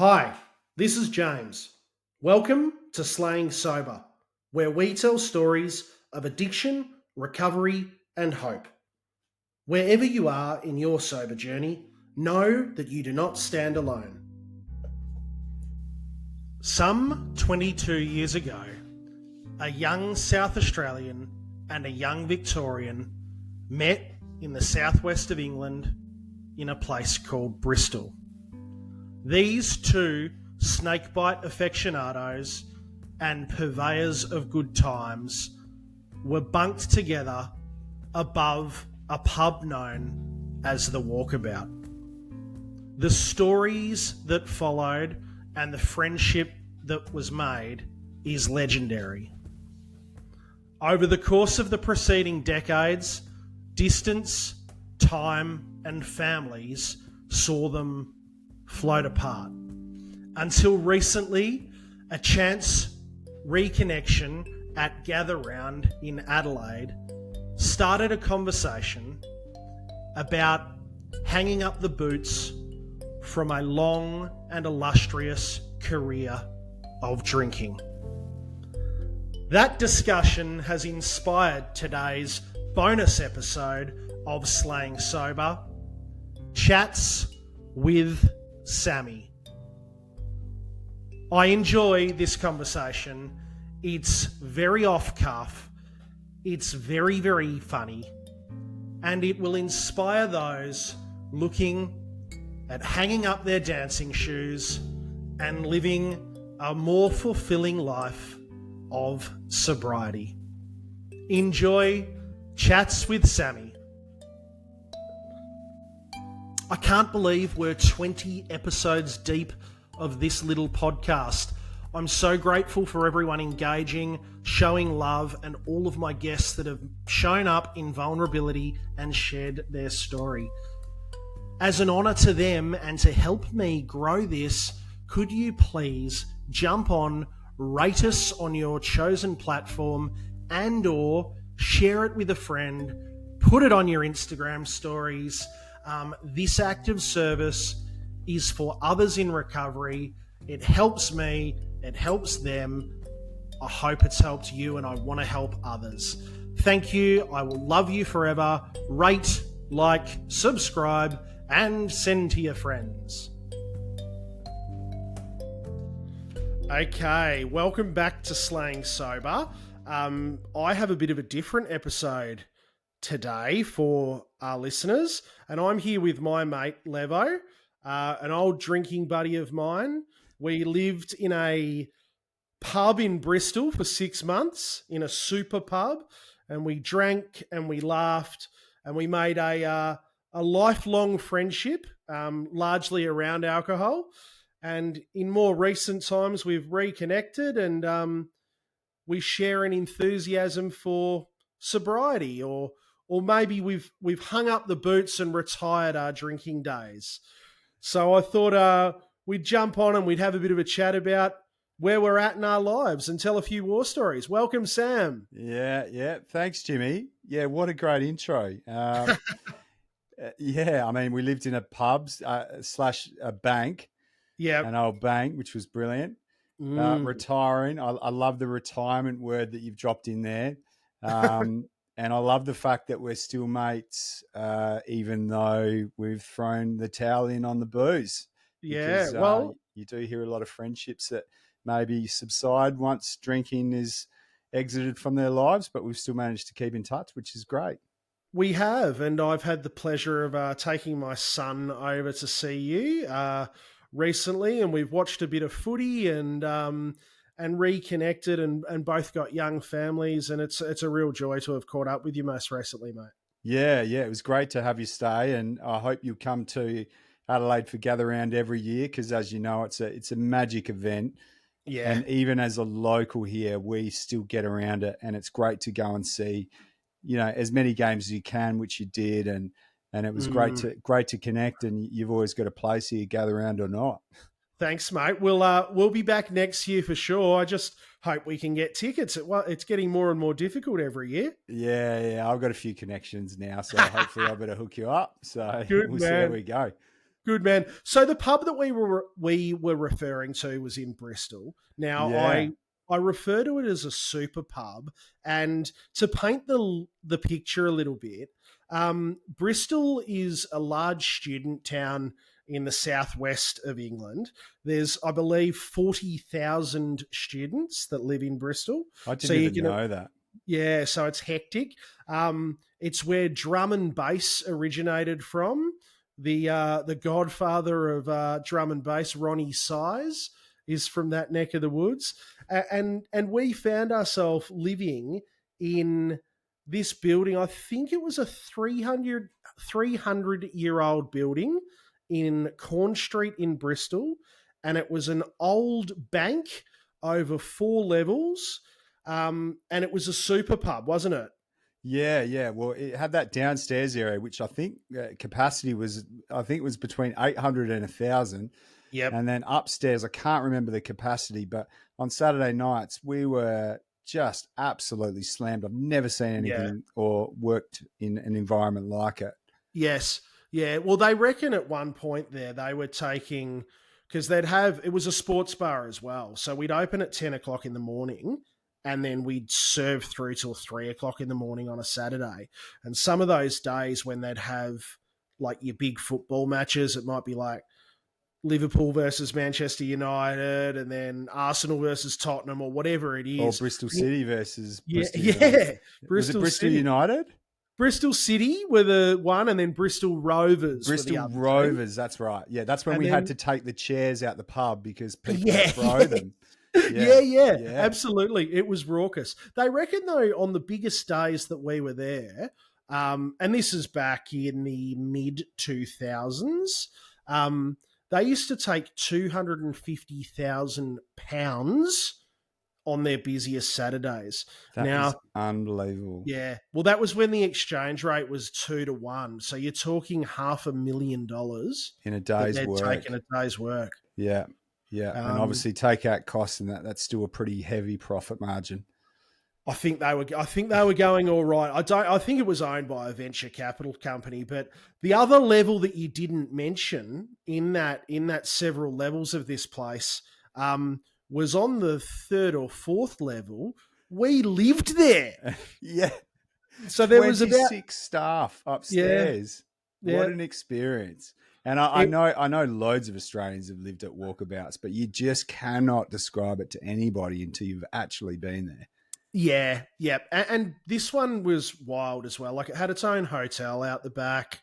Hi, this is James. Welcome to Slaying Sober, where we tell stories of addiction, recovery, and hope. Wherever you are in your sober journey, know that you do not stand alone. Some 22 years ago, a young South Australian and a young Victorian met in the southwest of England in a place called Bristol. These two snakebite aficionados and purveyors of good times were bunked together above a pub known as the Walkabout. The stories that followed and the friendship that was made is legendary. Over the course of the preceding decades, distance, time, and families saw them float apart. Until recently, a chance reconnection at Gather Round in Adelaide started a conversation about hanging up the boots from a long and illustrious career of drinking. That discussion has inspired today's bonus episode of Slaying Sober, Chats with Sammy. I enjoy this conversation. It's very off-cuff, it's very, very funny, and it will inspire those looking at hanging up their dancing shoes and living a more fulfilling life of sobriety. Enjoy Chats with Sammy. I can't believe we're 20 episodes deep of this little podcast. I'm so grateful for everyone engaging, showing love, and all of my guests that have shown up in vulnerability and shared their story. As an honour to them and to help me grow this, could you please jump on, rate us on your chosen platform, and or share it with a friend, put it on your Instagram stories. This act of service is for others in recovery. It helps me, it helps them. I hope it's helped you, and I want to help others. Thank you. I will love you forever. Rate, like, subscribe, and send to your friends. Okay, welcome back to Slaying Sober. I have a bit of a different episode today for our listeners, and I'm here with my mate Levvo, an old drinking buddy of mine. We lived in a pub in Bristol for 6 months, in a super pub, and we drank and we laughed and we made a lifelong friendship, largely around alcohol. And in more recent times, we've reconnected and we share an enthusiasm for sobriety, or maybe we've hung up the boots and retired our drinking days. So I thought we'd jump on and we'd have a bit of a chat about where we're at in our lives and tell a few war stories. Welcome, Sam. Yeah. Thanks, Jimmy. Yeah, what a great intro. Yeah, I mean, we lived in a pub slash a bank, an old bank, which was brilliant. Retiring. I love the retirement word that you've dropped in there. And I love the fact that we're still mates, even though we've thrown the towel in on the booze. Yeah, Because, well, you do hear a lot of friendships that maybe subside once drinking is exited from their lives, but we've still managed to keep in touch, which is great. we have, and I've had the pleasure of taking my son over to see you recently, and we've watched a bit of footy and reconnected, and both got young families, and it's a real joy to have caught up with you most recently, mate. Yeah, it was great to have you stay, and I hope you'll come to Adelaide for Gather Round every year because, as you know, it's a magic event. Yeah, And even as a local here, we still get around it, and it's great to go and see, as many games as you can, which you did, and it was great to connect. And you've always got a place here, Gather Round or not. Thanks, mate. We'll be back next year for sure. I just hope we can get tickets. It's getting more and more difficult every year. Yeah. I've got a few connections now, so hopefully I'll better hook you up. So Good, we'll see how we go. Good man. So the pub that we were referring to was in Bristol. Now Yeah. I refer to it as a super pub, and to paint the picture a little bit, Bristol is a large student town in the southwest of England. There's, I believe, 40,000 students that live in Bristol. I So didn't you even can, know that. yeah, so it's hectic. It's where drum and bass originated from. The godfather of drum and bass, Ronnie Size, is from that neck of the woods, and we found ourselves living in this building. I think it was a 300 year old building in Corn Street in Bristol, and it was an old bank over 4 levels. And it was a super pub, wasn't it? Yeah, yeah. Well, it had that downstairs area, which I think capacity was, I think it was between 800 and 1,000. Yep. And then upstairs, I can't remember the capacity, but on Saturday nights, we were just absolutely slammed. I've never seen anything or worked in an environment like it. Yes. Yeah. Well, they reckon at one point there they were taking, because it was a sports bar as well. So we'd open at 10 o'clock in the morning, and then we'd serve through till 3 o'clock in the morning on a Saturday. And some of those days when they'd have like your big football matches, it might be like Liverpool versus Manchester United, and then Arsenal versus Tottenham, or whatever it Or is. Bristol City versus Yeah, Bristol yeah. United. Was it Bristol Bristol City. United? Bristol City were the one, and then Bristol Rovers were the Bristol other Rovers, that's right. Yeah, that's when And we then- had to take the chairs out the pub because people Yeah, would throw yeah. them. Yeah, absolutely. It was raucous. They reckon, though, on the biggest days that we were there, and this is back in the mid 2000s, they used to take £250,000 on their busiest Saturdays. That Now, is unbelievable. yeah, well, that was when the exchange rate was 2 to 1. So you're talking $500,000 In a that day's they'd work. taken a day's work. Yeah, yeah. And obviously take out costs and that's still a pretty heavy profit margin. I think they were going all right. I think it was owned by a venture capital company, but the other level that you didn't mention in that several levels of this place was on the third or fourth level. We lived there. Yeah. So there was about 6 staff upstairs. Yeah. What an experience. And I know loads of Australians have lived at Walkabouts, but you just cannot describe it to anybody until you've actually been there. Yeah, yeah. And this one was wild as well. Like, it had its own hotel out the back.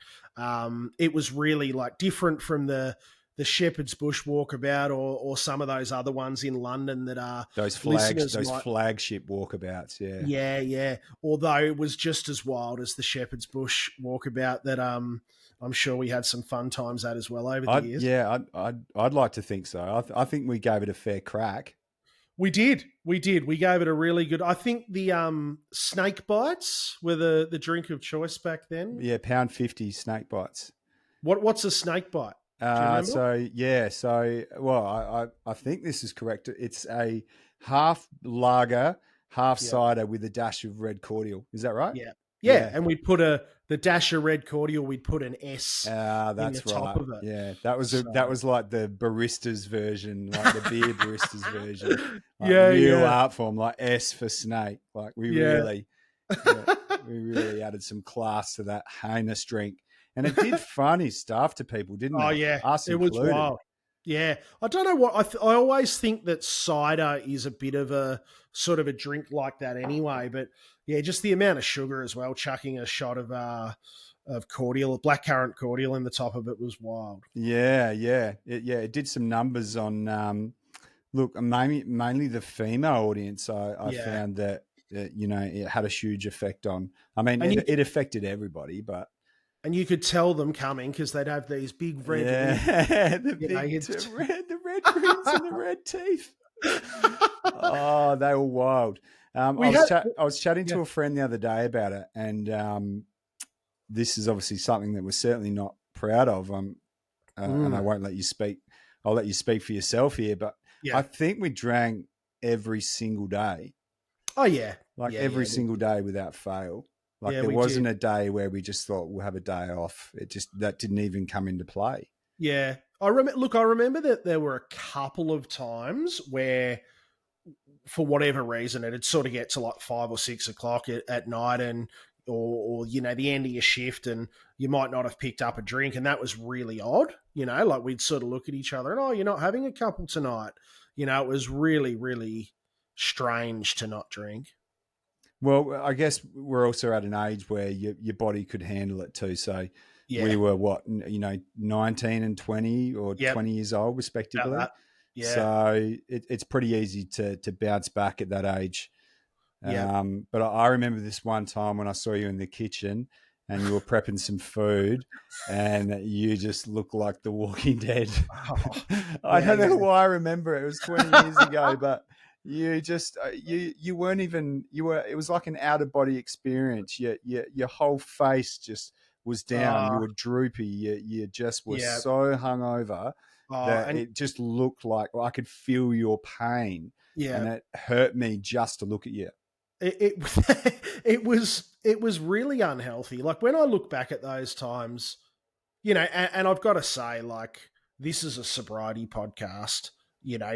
It was really like different from the Shepherd's Bush Walkabout or some of those other ones in London that are those flagship walkabouts. Yeah, yeah, yeah. Although it was just as wild as the Shepherd's Bush Walkabout that I'm sure we had some fun times at as well over the years. Yeah, I'd like to think so. I think we gave it a fair crack. We did. We gave it a really good. I think the snakebites were the drink of choice back then. Yeah, £1.50 snakebites. What's a snakebite? Do you remember? I think this is correct. It's a half lager, half cider with a dash of red cordial. Is that right? Yeah. And we'd put the dash of red cordial. We'd put an S. That's in the top of it. Yeah, that was like the barista's version, like the beer barista's version. Like real art form, like S for snake. Like we really added some class to that heinous drink. And it did funny stuff to people, didn't it? Oh, yeah. Us it included. was wild. Yeah. I don't know what... I always think that cider is a bit of a sort of a drink like that anyway. But, yeah, just the amount of sugar as well, chucking a shot of cordial, blackcurrant cordial in the top of it was wild. Yeah. It did some numbers on... look, mainly the female audience, I found that, it had a huge effect on... I mean, it affected everybody, but... And you could tell them coming because they'd have these big red, the red grins and the red teeth. Oh, they were wild. I was chatting to a friend the other day about it, and this is obviously something that we're certainly not proud of. And I won't let you speak. I'll let you speak for yourself here, but I think we drank every single day. Oh yeah, every single day without fail. Like there wasn't a day where we just thought we'll have a day off. That didn't even come into play. Yeah. I remember that there were a couple of times where, for whatever reason, it'd sort of get to like 5 or 6 o'clock at night, and or the end of your shift, and you might not have picked up a drink, and that was really odd. Like we'd sort of look at each other and, oh, you're not having a couple tonight. It was really, really strange to not drink. Well, I guess we're also at an age where your body could handle it too. So we Yeah. were 19 and 20 or Yep. 20 years old About respectively. that. Yeah. So it's pretty easy to bounce back at that age. Yep. But I remember this one time when I saw you in the kitchen and you were prepping some food and you just looked like the Walking Dead. Oh, I yeah, don't know yeah. why I remember it. It was 20 years ago, but you just you weren't even it was like an out of body experience. Your whole face just was down. You Uh, were droopy. You just were yeah. so hungover that And it just looked like I could feel your pain, yeah, and it hurt me just to look at you. it it was really unhealthy. Like when I look back at those times, and I've got to say, like, this is a sobriety podcast,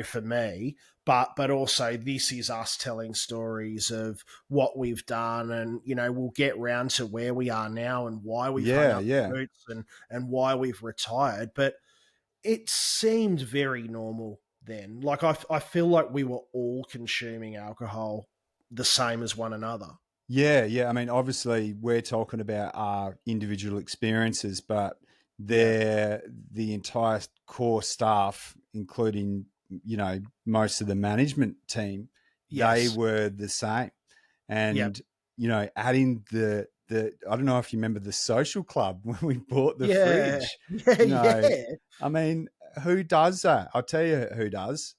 for me, but also this is us telling stories of what we've done, and we'll get round to where we are now and why we've hung Yeah, up yeah. the boots, and why we've retired. But it seemed very normal then. Like I feel like we were all consuming alcohol the same as one another. Yeah, yeah. I mean, obviously, we're talking about our individual experiences, but Yeah. the entire core staff, including most of the management team, they Yes. were the same. Yep. And adding the I don't know if you remember the social club when we bought the Yeah. fridge. Yeah. Yeah. I mean, who does that? I'll tell you who does.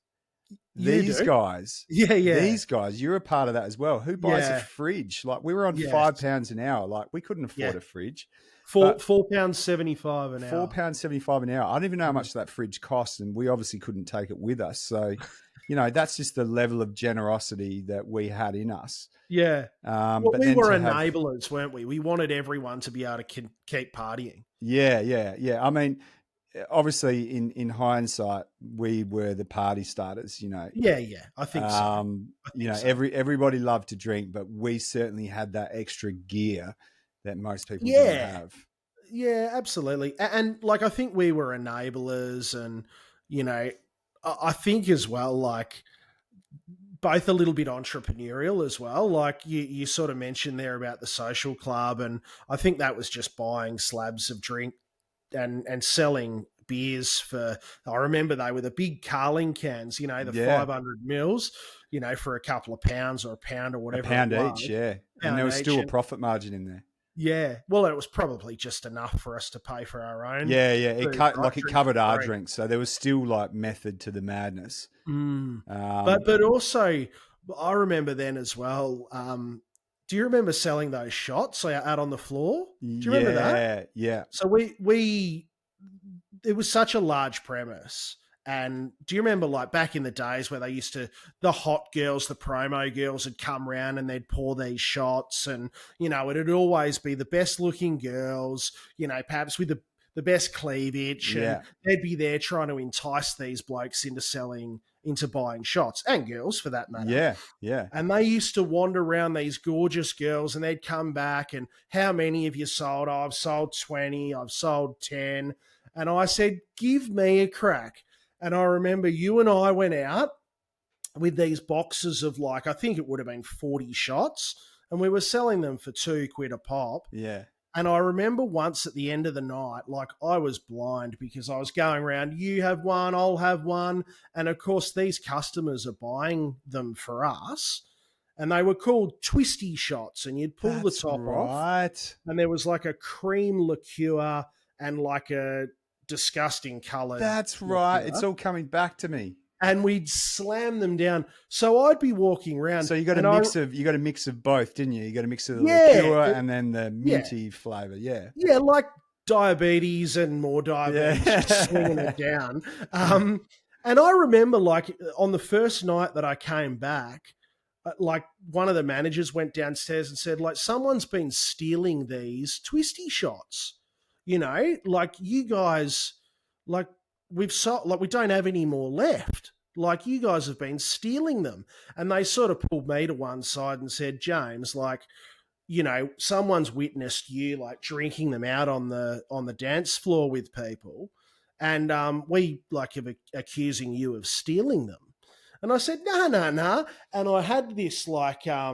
You These do. guys, Yeah. Yeah. these guys, you're a part of that as well. Who buys a Yeah. fridge? Like we were on Yes. £5 an hour. Like we couldn't Yeah. afford a fridge, Four but £4.75 an four hour. pounds 75 an hour. I don't even know how Mm. much that fridge cost, and we obviously couldn't take it with us. So, that's just the level of generosity that we had in us. Yeah. Well, But we then were to have, enablers, weren't we? We wanted everyone to be able to keep partying. yeah, yeah, yeah. I mean, obviously, in hindsight, we were the party starters. Yeah. Yeah. I think so. I think so. Everybody loved to drink, but we certainly had that extra gear that most people didn't Yeah. have. Yeah, absolutely. And like, I think we were enablers, and, I think as well, like, both a little bit entrepreneurial as well. Like you sort of mentioned there about the social club, and I think that was just buying slabs of drink and selling beers for. I remember they were the big Carling cans, the Yeah, 500 mils, for a couple of pounds or a pound or a whatever it pound each. was, Yeah, and there pound was each. still a And profit margin in there. yeah, well, it was probably just enough for us to pay for our own Yeah, yeah. It food, right? it Drink covered for our free. drinks, so there was still like method to the madness. Mm. Um, But also, I remember then as well. Do you remember selling those shots out on the floor? Do you remember that? yeah, yeah, So we it was such a large premise. And do you remember, like, back in the days where they used to, the hot girls, the promo girls would come around and they'd pour these shots, and, it'd always be the best looking girls, perhaps with the best cleavage, and yeah, they'd be there trying to entice these blokes into buying shots, and girls for that matter. yeah, yeah. And they used to wander around, these gorgeous girls, and they'd come back and, how many have you sold? Oh, I've sold 20, I've sold 10. And I said, give me a crack. And I remember you and I went out with these boxes of, like, I think it would have been 40 shots, and we were selling them for £2 a pop. Yeah. And I remember once at the end of the night, like, I was blind because I was going around, you have one, I'll have one. And of course, these customers are buying them for us. And they were called twisty shots. And you'd pull the That's top off, right. and there was like a cream liqueur and like a disgusting coloured That's right. liqueur. It's all coming back to me. And we'd slam them down. So I'd be walking around. So you got a mix of both, didn't you? You got a mix of the Yeah, liqueur and then the yeah. minty flavor. Yeah. Yeah, like diabetes and more diabetes, Yeah. just swinging it down. And I remember, like, on the first night that I came back, like, one of the managers went downstairs and said, like, someone's been stealing these twisty shots. Like, you guys, like we don't have any more left. Like, you guys have been stealing them. And they sort of pulled me to one side and said, James, like, someone's witnessed you like drinking them out on the dance floor with people, and we like have accusing you of stealing them. And I said, no, no, no. And I had this uh,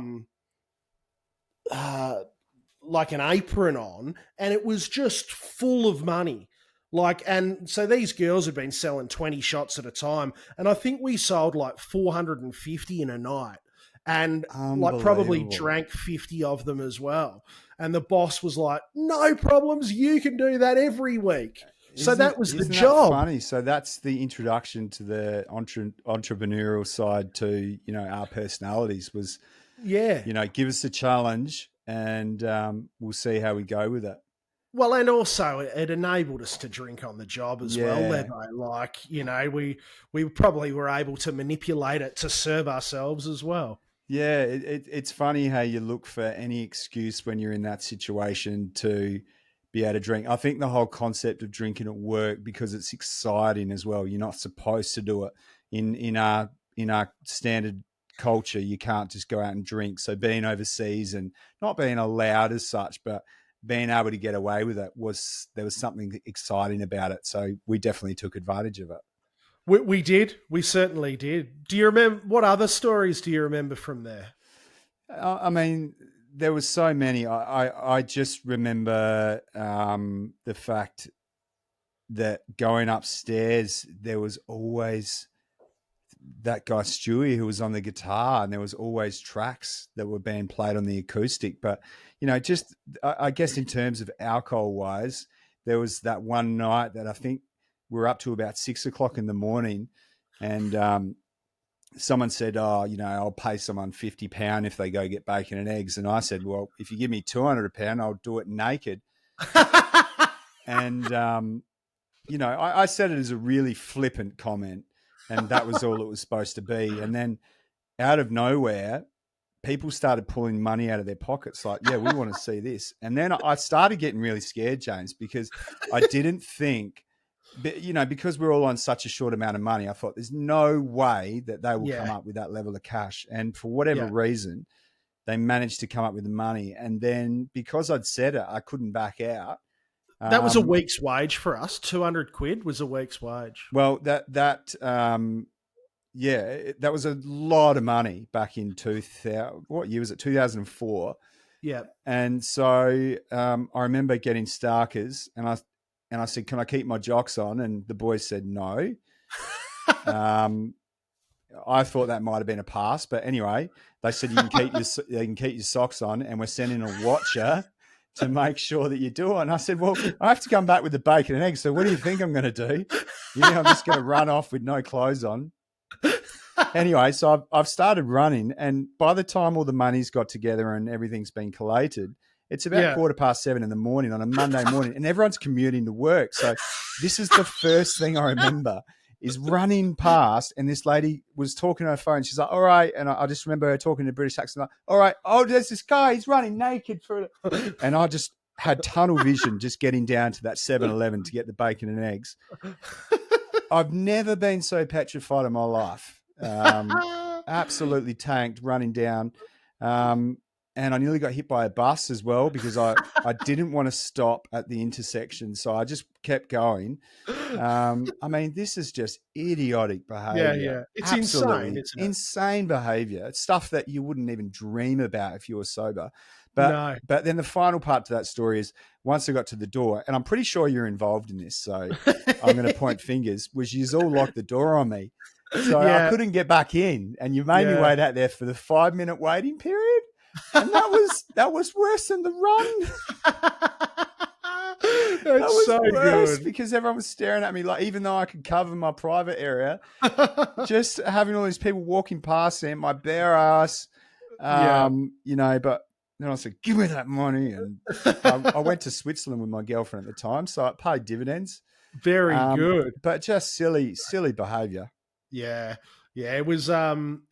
like an apron on, and it was just full of money. Like, and so these girls had been selling 20 shots at a time, and I think we sold like 450 in a night, and like probably drank 50 of them as well. And the boss was like, no problems, you can do that every week. So that was the job. That funny? So that's the introduction to the entrepreneurial side to, our personalities was, give us a challenge and we'll see how we go with it. Well, and also it enabled us to drink on the job as well, Levvo. Like, we probably were able to manipulate it to serve ourselves as well. Yeah, it's funny how you look for any excuse when you're in that situation to be able to drink. I think the whole concept of drinking at work, because it's exciting as well. You're not supposed to do it in our standard culture. You can't just go out and drink. So being overseas and not being allowed as such, but being able to get away with it there was something exciting about it. So we definitely took advantage of it. We did. We certainly did. Do you remember, what other stories do you remember from there? I mean, there was so many. I just remember the fact that going upstairs, there was always that guy Stewie who was on the guitar, and there was always tracks that were being played on the acoustic. But, just I guess in terms of alcohol wise, there was that one night that I think we were up to about 6 o'clock in the morning, and someone said, I'll pay someone £50 if they go get bacon and eggs. And I said, well, if you give me £200, I'll do it naked. And, I said it as a really flippant comment, and that was all it was supposed to be. And then out of nowhere, people started pulling money out of their pockets like, yeah, we want to see this. And then I started getting really scared, James, because I didn't think, because we're all on such a short amount of money, I thought there's no way that they will come up with that level of cash. And for whatever reason, they managed to come up with the money. And then because I'd said it, I couldn't back out. That was a week's wage for us. 200 quid was a week's wage. Well, that was a lot of money back in 2000. What year was it? 2004. Yeah. And so I remember getting Starkers, and I said, can I keep my jocks on? And the boys said no. I thought that might have been a pass, but anyway, they said you can keep your socks on, and we're sending a watcher to make sure that you do it. And I said, well, I have to come back with the bacon and eggs. So what do you think I'm going to do? You think I'm just going to run off with no clothes on? Anyway, so I've started running, and by the time all the money's got together and everything's been collated, it's about 7:15 in the morning on a Monday morning, and everyone's commuting to work. So this is the first thing I remember is running past, and this lady was talking on her phone. She's like, all right. And I just remember her talking in a British accent, like, all right, oh, there's this guy, he's running naked for it. And I just had tunnel vision just getting down to that 7-Eleven to get the bacon and eggs. I've never been so petrified in my life. Absolutely tanked, running down. And I nearly got hit by a bus as well because I didn't want to stop at the intersection. So I just kept going. I mean, this is just idiotic behavior. Yeah. It's insane. Isn't it? Insane behavior. It's stuff that you wouldn't even dream about if you were sober. But then the final part to that story is once I got to the door, and I'm pretty sure you're involved in this, so I'm going to point fingers, was you all locked the door on me. So I couldn't get back in, and you made me wait out there for the 5-minute waiting period. And that was worse than the run. That was so worse good because everyone was staring at me, like, even though I could cover my private area, just having all these people walking past and my bare ass, but then I said, give me that money. And I went to Switzerland with my girlfriend at the time, so it paid dividends. Very good. But just silly behavior. Yeah. It was some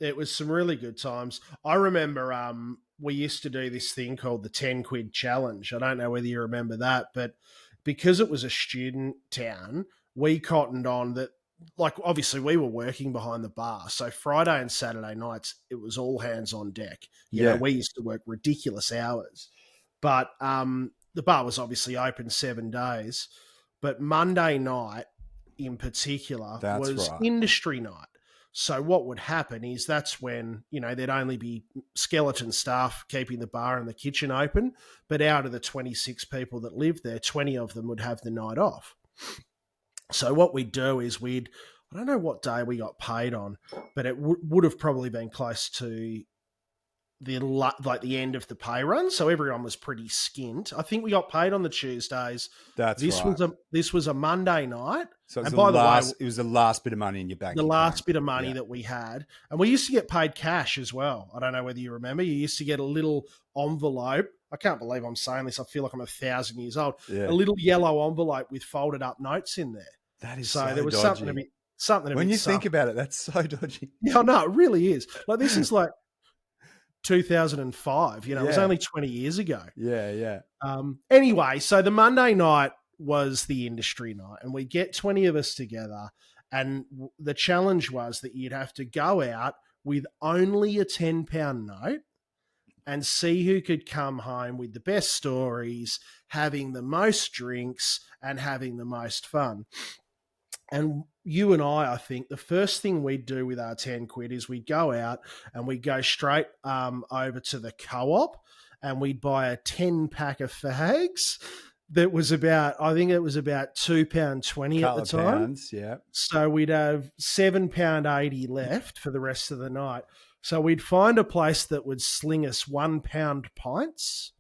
really good times. I remember we used to do this thing called the 10 quid challenge. I don't know whether you remember that, but because it was a student town, we cottoned on that. Like, obviously, we were working behind the bar. So Friday and Saturday nights, it was all hands on deck. We used to work ridiculous hours. But the bar was obviously open 7 days. But Monday night in particular was industry night. So what would happen is that's when, there'd only be skeleton staff keeping the bar and the kitchen open. But out of the 26 people that lived there, 20 of them would have the night off. So what we'd do is I don't know what day we got paid on, but it would have probably been close to the end of the pay run. So everyone was pretty skint. I think we got paid on the Tuesdays. This was a Monday night. So it was the last bit of money in your bank. The last bit of money that we had. And we used to get paid cash as well. I don't know whether you remember. You used to get a little envelope. I can't believe I'm saying this. I feel like I'm 1,000 years old. Yeah. A little yellow envelope with folded up notes in there. That is so there was dodgy. something when you think about it, that's so dodgy. Yeah, no, it really is. Like, this is like 2005. It was only 20 years ago. Yeah. Anyway, so the Monday night was the industry night, and we get 20 of us together, and the challenge was that you'd have to go out with only a £10 note and see who could come home with the best stories, having the most drinks, and having the most fun. And you and I think the first thing we'd do with our 10 quid is we'd go out and we'd go straight over to the co-op, and we'd buy a 10-pack of fags. That was about £2.20 at the time. Pounds, yeah. So we'd have £7.80 left for the rest of the night. So we'd find a place that would sling us £1 pints.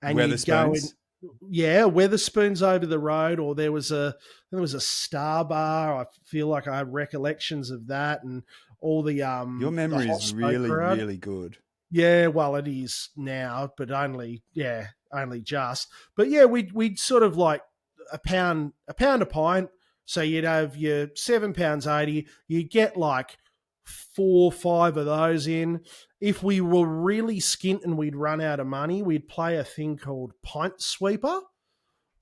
And Weatherspoons? Weatherspoons over the road, or there was a Star Bar. I feel like I have recollections of that, and all the your memory is really, really good. Yeah, well, it is now, but only just. But yeah, we'd sort of like a pound a pint. So you'd have your £7.80. You'd get like 4 or 5 of those in. If we were really skint and we'd run out of money, we'd play a thing called Pint Sweeper,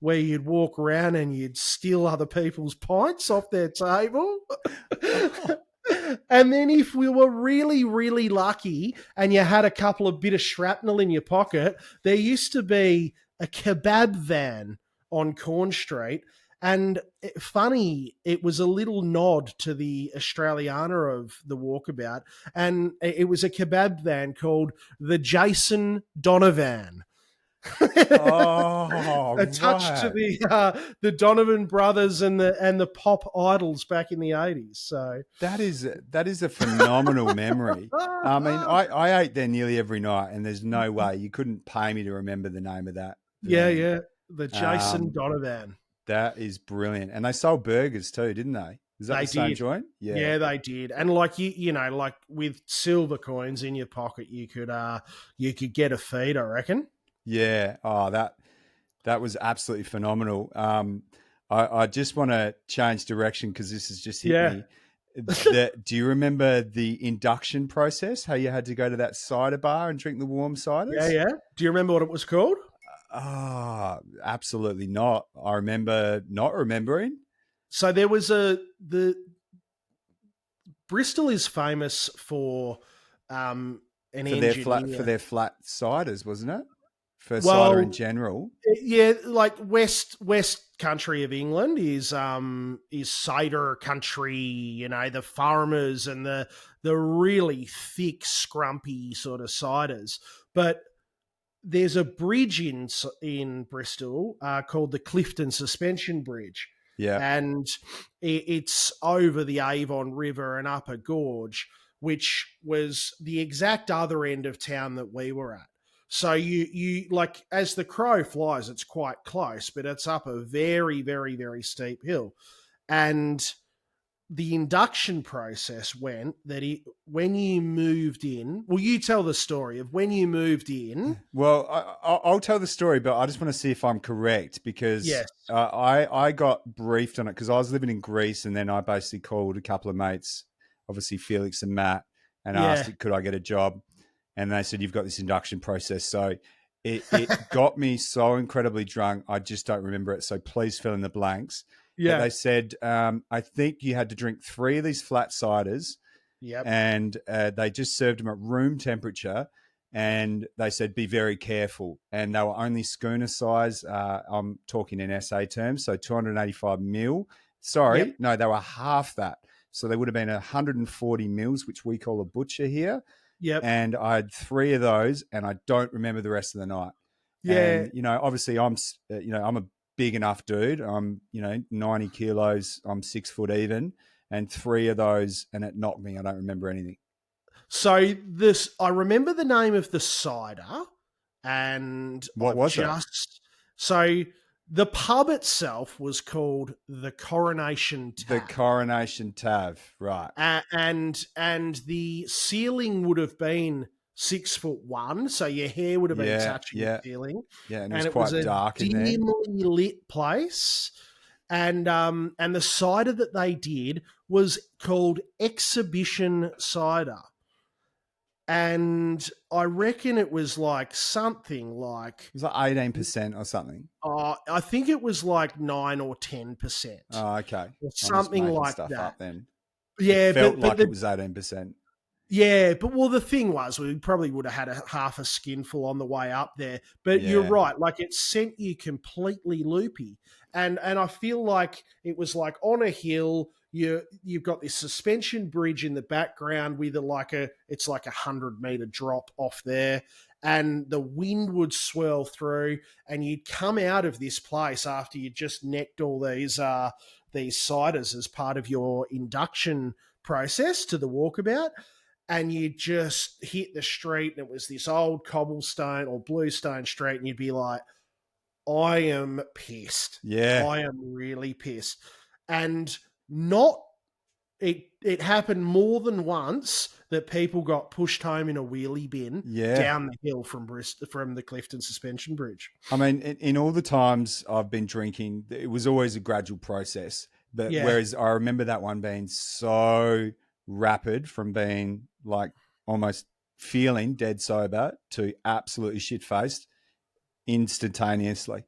where you'd walk around and you'd steal other people's pints off their table. And then if we were really, really lucky and you had a couple of bit of shrapnel in your pocket, there used to be a kebab van on Corn Street. And funny, it was a little nod to the Australiana of the Walkabout. And it was a kebab van called the Jason Donovan. Attached to the Donovan brothers and the pop idols back in the 80s. So that is a phenomenal memory. I mean, I ate there nearly every night, and there's no way you couldn't pay me to remember the name of that. Yeah, the Jason Donovan. That is brilliant. And they sold burgers too, didn't they? Is that the same joint? Yeah, they did. And like like with silver coins in your pocket, you could get a feed, I reckon. Yeah. Oh, that was absolutely phenomenal. I just want to change direction because this has just hit me. Do you remember the induction process? How you had to go to that cider bar and drink the warm ciders? Yeah. Do you remember what it was called? Absolutely not. I remember not remembering. So there was the Bristol is famous for for their flat ciders, wasn't it? For cider in general. Yeah, like West country of England is cider country, the farmers and the really thick, scrumpy sort of ciders. But there's a bridge in Bristol called the Clifton Suspension Bridge. Yeah. And it's over the Avon River and up a gorge, which was the exact other end of town that we were at. So you like, as the crow flies, it's quite close, but it's up a very, very, very steep hill. And the induction process went that when you moved in, well, you tell the story of when you moved in. Well, I'll tell the story, but I just want to see if I'm correct because I got briefed on it because I was living in Greece, and then I basically called a couple of mates, obviously Felix and Matt, and asked, could I get a job? And they said, you've got this induction process. So it got me so incredibly drunk. I just don't remember it. So please fill in the blanks. But Yeah. they said, I think you had to drink 3 of these flat ciders, Yep. and they just served them at room temperature. And they said, be very careful. And they were only schooner size. I'm talking in SA terms, so 285 mil. Sorry, Yep. no, they were half that. So they would have been 140 mils, which we call a butcher here. Yep. And I had 3 of those, and I don't remember the rest of the night. Yeah. And obviously, I'm a big enough dude. I'm 90 kilos. I'm 6 foot even, and 3 of those, and it knocked me. I don't remember anything. So I remember the name of the cider, and What was it? So the pub itself was called the Coronation The Tap. Coronation Tav, right? And the ceiling would have been 6'1", so your hair would have been touching the ceiling. Yeah, and And it quite was a dark in there. dimly lit place. And the cider that they did was called Exhibition Cider. And I reckon it was like something like It was like 18% or something. I think it was like 9 or 10%. Oh, okay. Or I'm something just making like stuff that. up then. Yeah, it felt like it was 18%. Yeah, but the thing was, we probably would have had half a skinful on the way up there. But you're Yeah. right, like it sent you completely loopy, and I feel like it was like on a hill. You've got this suspension bridge in the background with it's like 100-meter drop off there, and the wind would swirl through, and you'd come out of this place after you just necked all these ciders as part of your induction process to the walkabout, and you just hit the street, and it was this old cobblestone or bluestone street, and you'd be like, I am pissed. Yeah. I am really pissed. And not it happened more than once that people got pushed home in a wheelie bin down the hill from Bristol, from the Clifton Suspension Bridge. I mean, in all the times I've been drinking, it was always a gradual process. But whereas I remember that one being so rapid, from being like almost feeling dead sober to absolutely shit-faced instantaneously.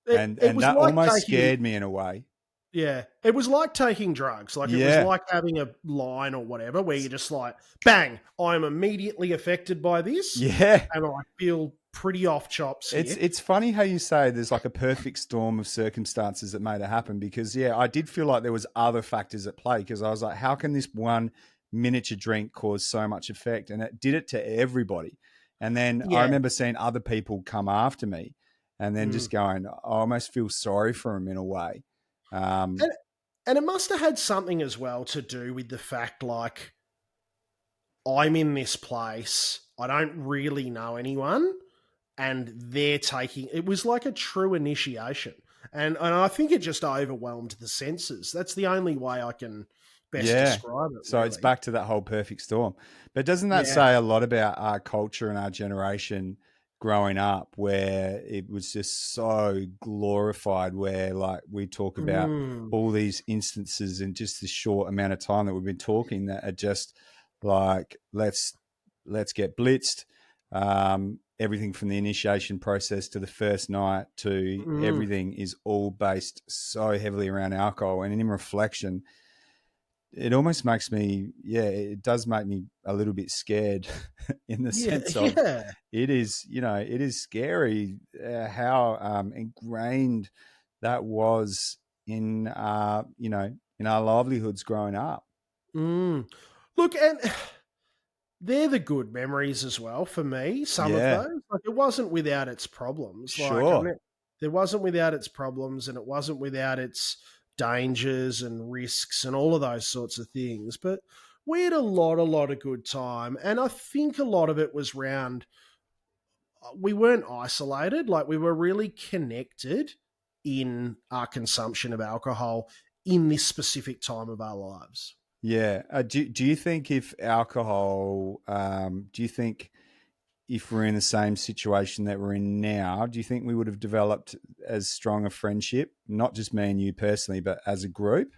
And that like almost scared me in a way. Yeah, it was like taking drugs. Like it was like having a line or whatever where you're just like, bang, I'm immediately affected by this. Yeah. And I feel pretty off chops here. It's funny how you say there's like a perfect storm of circumstances that made it happen, because, I did feel like there was other factors at play, because I was like, how can this one miniature drink cause so much effect? And it did it to everybody. And then I remember seeing other people come after me and then just going, I almost feel sorry for them in a way. And it must have had something as well to do with the fact, like, I'm in this place, I don't really know anyone, and they're taking it was like a true initiation. And I think it just overwhelmed the senses. That's the only way I can best describe it. So it's back to that whole perfect storm. But doesn't that say a lot about our culture and our generation growing up, where it was just so glorified, where like we talk about all these instances in just this short amount of time that we've been talking that are just like, let's get blitzed. Everything from the initiation process to the first night to everything is all based so heavily around alcohol. And in reflection, it almost makes me, it does make me a little bit scared in the sense of it is scary how ingrained that was in, in our livelihoods growing up. Look, and they're the good memories as well for me. Some of those, like, it wasn't without its problems. Sure. Like, there wasn't without its problems, and it wasn't without its dangers and risks and all of those sorts of things. But we had a lot of good time, and I think a lot of it was round. We weren't isolated; like, we were really connected in our consumption of alcohol in this specific time of our lives. Yeah. Do you think if alcohol, do you think if we're in the same situation that we're in now, do you think we would have developed as strong a friendship, not just me and you personally, but as a group?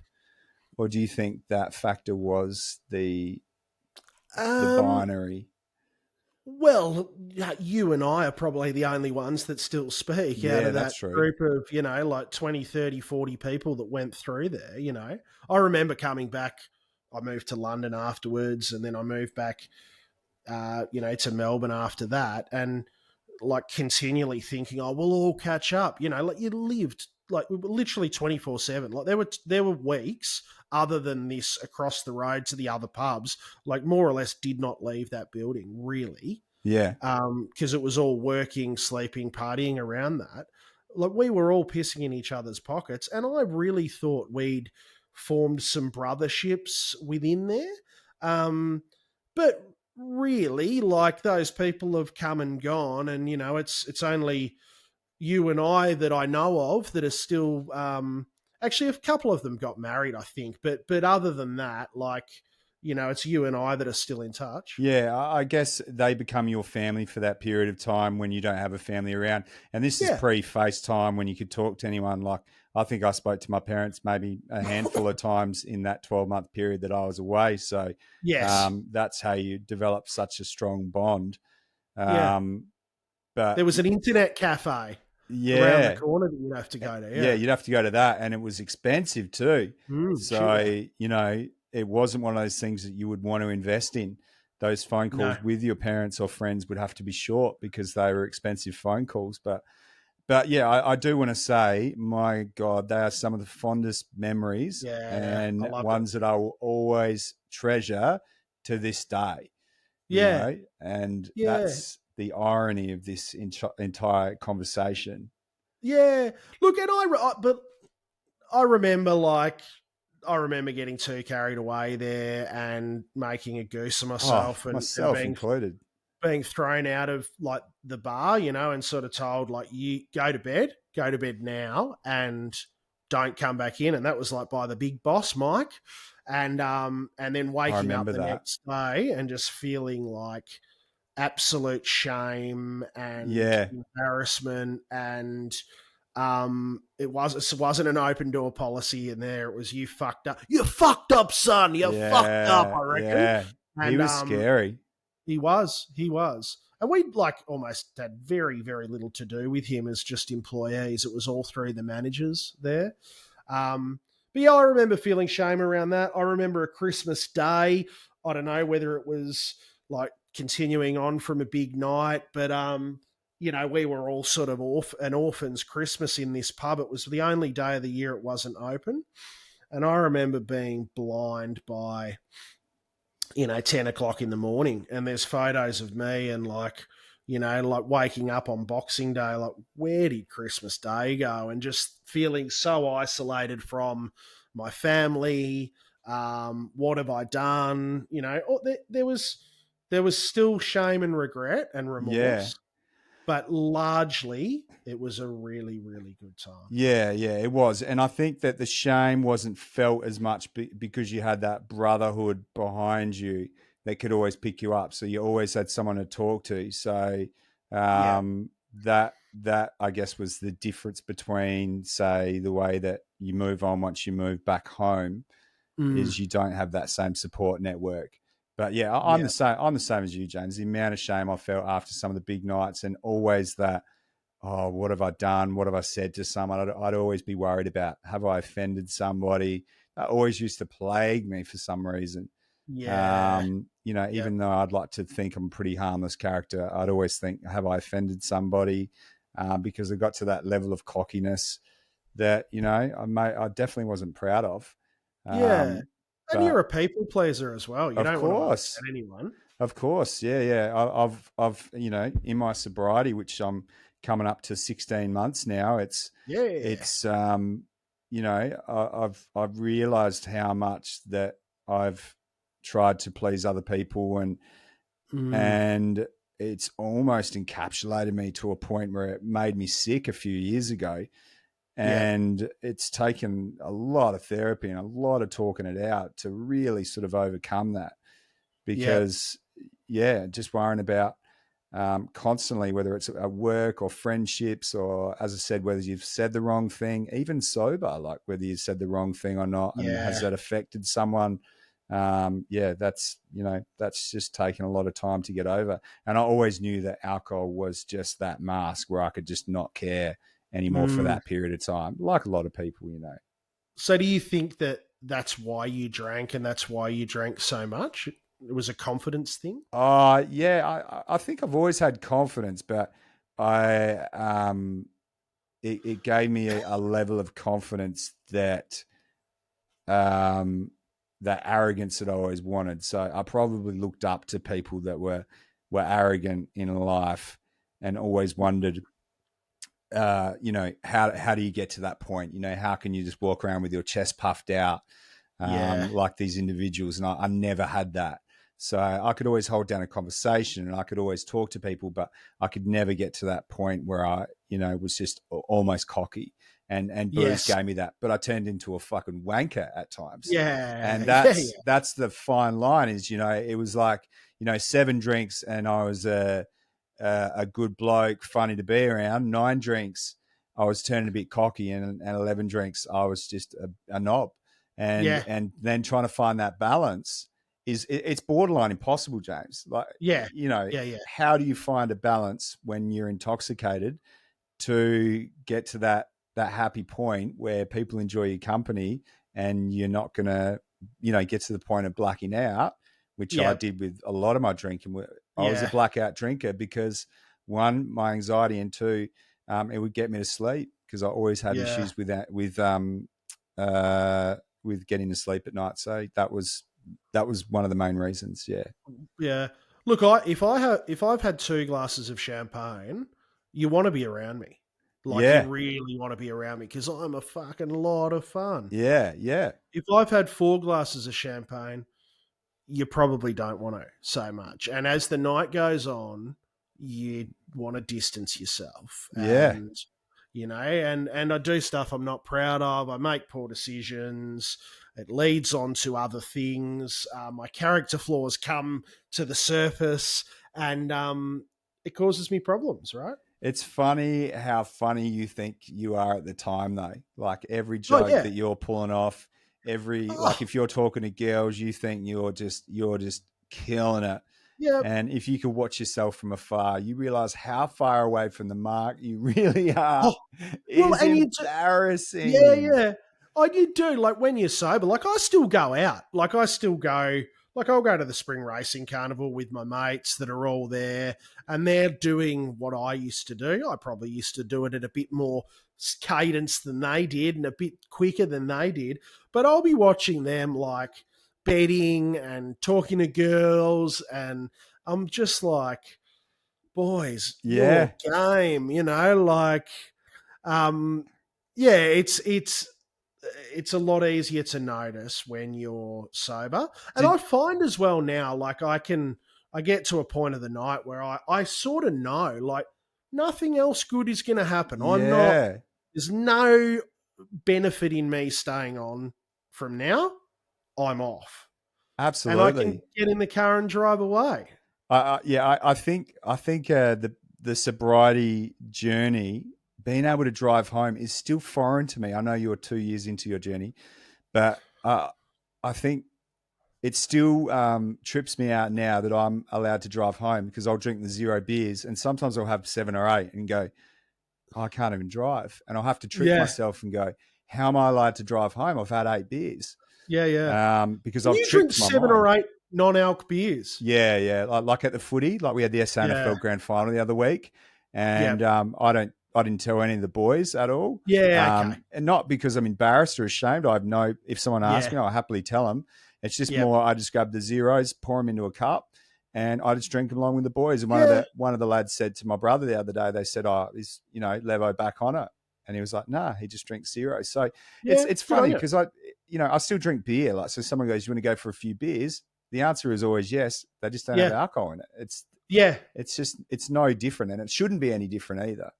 Or do you think that factor was the binary? Well, you and I are probably the only ones that still speak out Yeah, of that's that true. group of, like 20, 30, 40 people that went through there. I remember coming back. I moved to London afterwards, and then I moved back, to Melbourne after that. And like continually thinking, oh, we'll all catch up. Like you lived like literally 24/7. Like there were weeks other than this across the road to the other pubs, like more or less did not leave that building really, Yeah. because it was all working, sleeping, partying around that. Like we were all pissing in each other's pockets, and I really thought we'd formed some brotherships within there. But really, like those people have come and gone, and it's only you and I that I know of that are still. Actually, a couple of them got married, I think, but other than that, like it's you and I that are still in touch. Yeah, I guess they become your family for that period of time when you don't have a family around. And this is Yeah. pre-FaceTime when you could talk to anyone. Like, I think I spoke to my parents maybe a handful of times in that 12-month period that I was away. So Yes. that's how you develop such a strong bond. Yeah. Um, but There was an internet cafe around the yeah, corner that you'd have to go to. yeah, Yeah. you'd have to go to that. And it was expensive too. Shit, yeah. So, it wasn't one of those things that you would want to invest in. Those phone No. calls with your parents or friends would have to be short because they were expensive phone calls. But yeah, I do want to say, my God, they are some of the fondest memories Yeah. I and loved it. ones that I will always treasure to this day, Yeah. and Yeah. that's the irony of this entire conversation. Yeah. Look, and but I remember I remember getting too carried away there and making a goose of Oh, myself, and myself included. being thrown out of like the bar, and sort of told like you go to bed now, and don't come back in. And that was like by the big boss, Mike. And then I waking up remember the that. next day and just feeling like absolute shame and Yeah, embarrassment. And it wasn't an open door policy in there. It was you fucked up, son, you fucked up, yeah, I reckon. yeah. He And was scary. he was. And we like almost had very, very little to do with him as just employees. It was all through the managers there. But yeah, I remember feeling shame around that. I remember a Christmas day. I don't know whether it was like continuing on from a big night, but we were all sort of an orphan's Christmas in this pub. It was the only day of the year it wasn't open. And I remember being blind by 10 o'clock in the morning. And there's photos of me and like waking up on Boxing Day, like, where did Christmas Day go? And just feeling so isolated from my family. What have I done? There was still shame and regret and Yeah. remorse, but largely it was a really, really good time. Yeah, yeah, it was. And I think that the shame wasn't felt as much because you had that brotherhood behind you that could always pick you up. So you always had someone to talk to. So Yeah. that I guess was the difference between, say, the way that you move on once you move back home Mm, is you don't have that same support network. But yeah, I'm yeah. the same. I'm the same as you, James. The amount of shame I felt after some of the big nights, and always that, oh, what have I done? What have I said to someone? I'd always be worried about, have I offended somebody? That always used to plague me for some reason. Yeah. Yeah. Even though I'd like to think I'm a pretty harmless character, I'd always think, have I offended somebody? Because I got to that level of cockiness that, I definitely wasn't proud of. Yeah. Um, And you're but a people pleaser as well. You of don't want to course, upset anyone. of course, yeah, yeah. I've in my sobriety, which I'm coming up to 16 months now. Yeah. It's I've realised how much that I've tried to please other people, Mm, and it's almost encapsulated me to a point where it made me sick a few years ago. yeah. And it's taken a lot of therapy and a lot of talking it out to really sort of overcome that, Yeah. because yeah, just worrying about constantly, whether it's at work or friendships, or as I said, whether you've said the wrong thing, even sober, like whether you said the wrong thing or not, and has Yeah. that affected someone yeah, that's just taken a lot of time to get over. And I always knew that alcohol was just that mask where I could just not care anymore for Mm. that period of time, like a lot of people, So do you think that that's why you drank and that's why you drank so much? It was a confidence thing? Yeah, I think I've always had confidence, but I it gave me a level of confidence that that arrogance that I always wanted. So I probably looked up to people that were arrogant in life and always wondered, how do you get to that point? How can you just walk around with your chest puffed out, Yeah. like these individuals? And I never had that. So I could always hold down a conversation and I could always talk to people, but I could never get to that point where I, was just almost cocky. And booze Yes. gave me that, but I turned into a fucking wanker at times. Yeah. And Yeah. that's the fine line is, it was like, 7 drinks and I was a good bloke, funny to be around. 9 drinks, I was turning a bit cocky, and 11 drinks, I was just a knob. And Yeah. then trying to find that balance it's borderline impossible, James. Like, Yeah. Yeah. Yeah. how do you find a balance when you're intoxicated to get to that happy point where people enjoy your company and you're not going to, get to the point of blacking out, which I Yeah. did with a lot of my drinking. I was a Yeah. blackout drinker because one, my anxiety, and two, it would get me to sleep because I always had Yeah. issues with that, with getting to sleep at night. So that was one of the main reasons. Yeah. Yeah. Look, if I've had 2 glasses of champagne, you want to be around me. Like you Yeah. really want to be around me because I'm a fucking lot of fun. Yeah. Yeah. If I've had 4 glasses of champagne, you probably don't want to so much. And as the night goes on, you want to distance yourself. Yeah. And I do stuff I'm not proud of. I make poor decisions. It leads on to other things. My character flaws come to the surface, and it causes me problems. Right? It's funny how funny you think you are at the time, though. Like every Oh joke yeah. that you're pulling off, like Oh if you're talking to girls, you think you're just killing it. yeah. And if you could watch yourself from afar, you realize how far away from the mark you really are. Oh well, Is and you do, yeah, embarrassing. yeah. Oh, you do like when you're sober. Like I still go out. Like I still go. Like I'll go to the spring racing carnival with my mates that are all there, and they're doing what I used to do. I probably used to do it at a bit more cadence than they did, and a bit quicker than they did. But I'll be watching them like betting and talking to girls, and I'm just like, boys, your Yeah. game, like um, yeah, it's a lot easier to notice when you're sober. And I Did find as well now, like I get to a point of the night where I sort of know, like nothing else good is going to happen. yeah, There's no benefit in me staying on from now. I'm off. And I can absolutely. get in the car and drive away. I think the sobriety journey, being able to drive home, is still foreign to me. I know you're 2 years into your journey, but I think it still trips me out now that I'm allowed to drive home because I'll drink the 0 beers and sometimes I'll have 7 or 8 and go, oh, I can't even drive, and I'll have to trick Yeah. myself and go, how am I allowed to drive home? I've had 8 beers, Yeah. Yeah. because Can I've you drink tricked my 7 or 8 mind. non-alc beers? Yeah, yeah. Like at the footy, like we had the Yeah. SANFL grand final the other week, Yeah. and I didn't tell any of the boys at all, Yeah. Okay. and not because I'm embarrassed or ashamed. I have no. If someone asks Yeah. me, I'll happily tell them. It's just Yep. more. I just grab the zeros, pour them into a cup, and I just drink them along with the boys. And one of Yeah. the lads said to my brother the other day, they said, "Oh, is Levo back on it?" And he was like, "Nah, he just drinks zero." So Yeah. it's Good on funny you. because I still drink beer. Like, so someone goes, "You want to go for a few beers?" The answer is always yes. They just don't have Yeah. alcohol in it. Yeah. It's no different, and it shouldn't be any different either.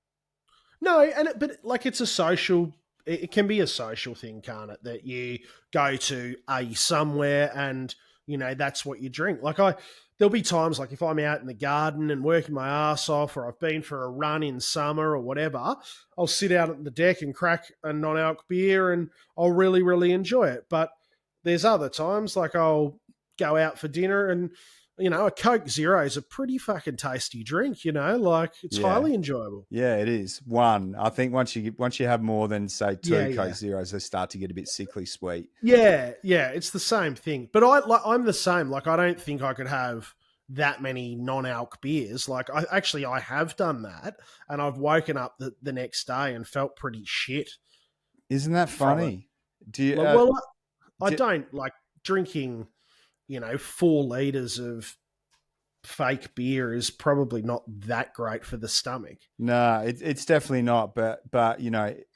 No, but like it's a social. It can be a social thing, can't it? That you go to a somewhere and that's what you drink. There'll be times like if I'm out in the garden and working my ass off, or I've been for a run in summer or whatever, I'll sit out at the deck and crack a non-alc beer, and I'll really, really enjoy it. But there's other times like I'll go out for dinner and, a Coke Zero is a pretty fucking tasty drink, like it's Yeah. highly enjoyable. Yeah, it is. One, I think once you have more than say Yeah, two Coke yeah. Zeros, they start to get a bit sickly sweet. Yeah, yeah, it's the same thing. But I'm the same. Like I don't think I could have that many non-alc beers. Like I have done that, and I've woken up the next day and felt pretty shit Isn't that from it. funny? Do you? Like, well, I Do, don't like drinking. 4 liters of fake beer is probably not that great for the stomach. no, it's definitely not. But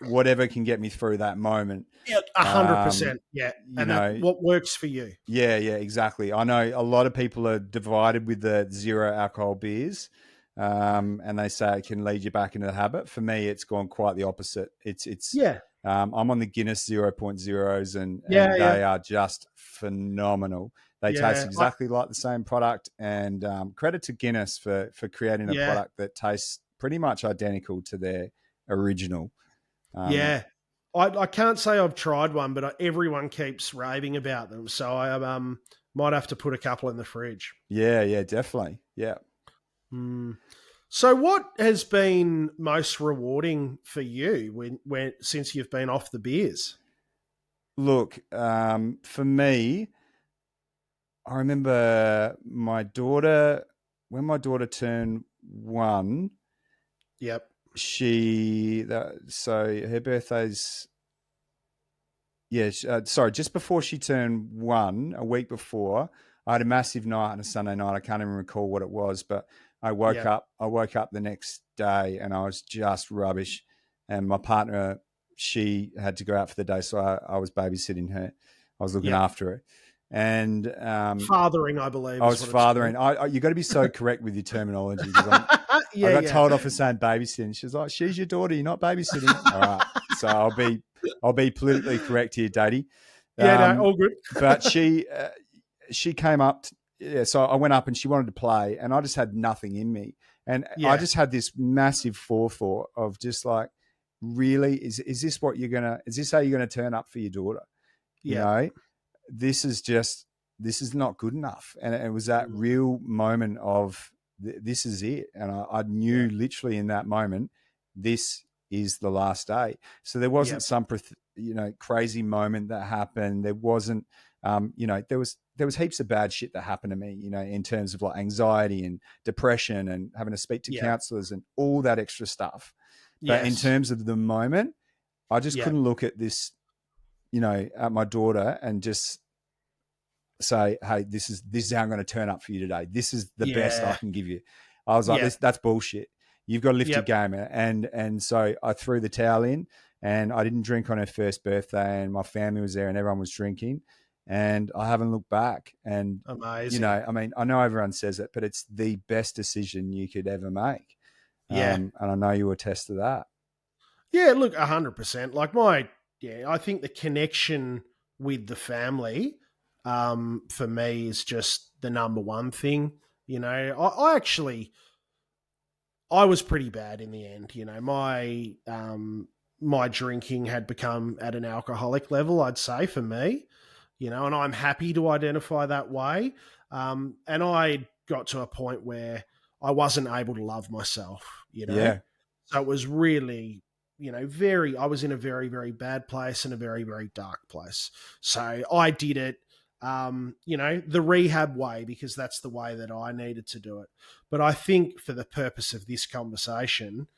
whatever can get me through that moment. Yeah, 100%. Yeah, You and that know, what works for you. yeah, exactly. I know a lot of people are divided with the zero alcohol beers, and they say it can lead you back into the habit. For me, it's gone quite the opposite. It's Yeah, I'm on the Guinness 0.0s, and yeah, yeah, they are just phenomenal. They taste yeah, exactly like the same product, and credit to Guinness for creating a yeah, product that tastes pretty much identical to their original. Um, yeah. I can't say I've tried one, but everyone keeps raving about them. So I might have to put a couple in the fridge. yeah, definitely. Yeah. Mm. So, what has been most rewarding for you when since you've been off the beers? Look, for me, I remember when my daughter turned 1. Yep. So her birthday's sorry, just before she turned 1, a week before, I had a massive night on a Sunday night. I can't even recall what it was, but I woke Yep. up. I woke up the next day and I was just rubbish. And my partner, she had to go out for the day, so I was babysitting her. I was looking Yep. after her, and Fathering, I believe, I is was what it's fathering. called. You got to be so correct with your terminology because I Yeah, got yeah. told off for saying babysitting. She's like, "She's your daughter. You're not babysitting." All right, so I'll be politically correct here, Daddy. Yeah, no, all good. But she came up. So I went up and she wanted to play, and I just had nothing in me, and I Yeah, just had this massive forethought of just like, really, is this what you're gonna? Is this how you're gonna turn up for your daughter? You yeah. know, this is just this is not good enough, and it was that Mm, real moment of this is it, and I yeah, knew literally in that moment this is the last day. So there wasn't yep, some crazy moment that happened. There wasn't there was heaps of bad shit that happened to me, in terms of like anxiety and depression and having to speak to yeah, counselors and all that extra stuff. But in yes, terms of the moment, I just yeah, couldn't look at this, at my daughter and just say, "Hey, this is how I'm going to turn up for you today. This is the best I yeah, can give you." I was like, yeah, "That's bullshit. You've got to lift your yep, game." And so I threw the towel in, and I didn't drink on her first birthday, and my family was there, and everyone was drinking, and I haven't looked back. And amazing. I mean, I know everyone says it, but it's the best decision you could ever make. Yeah, And I know you attest to that. yeah. Look, 100%. Like I think the connection with the family, for me is just the number one thing. I actually I was pretty bad in the end. My drinking had become at an alcoholic level, I'd say, for me. And I'm happy to identify that way. And I got to a point where I wasn't able to love myself. Yeah, So it was really, I was in a very, very bad place and a very, very dark place. So I did it, the rehab way, because that's the way that I needed to do it. But I think for the purpose of this conversation,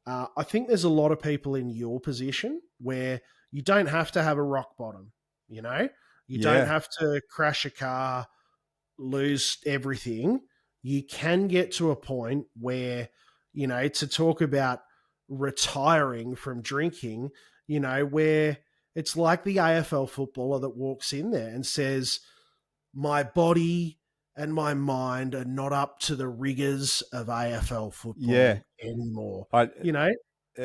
I think there's a lot of people in your position where you don't have to have a rock bottom, you know? You don't yeah, have to crash a car, lose everything. You can get to a point where, to talk about retiring from drinking, where it's like the AFL footballer that walks in there and says, my body and my mind are not up to the rigors of AFL yeah. football anymore. I You know,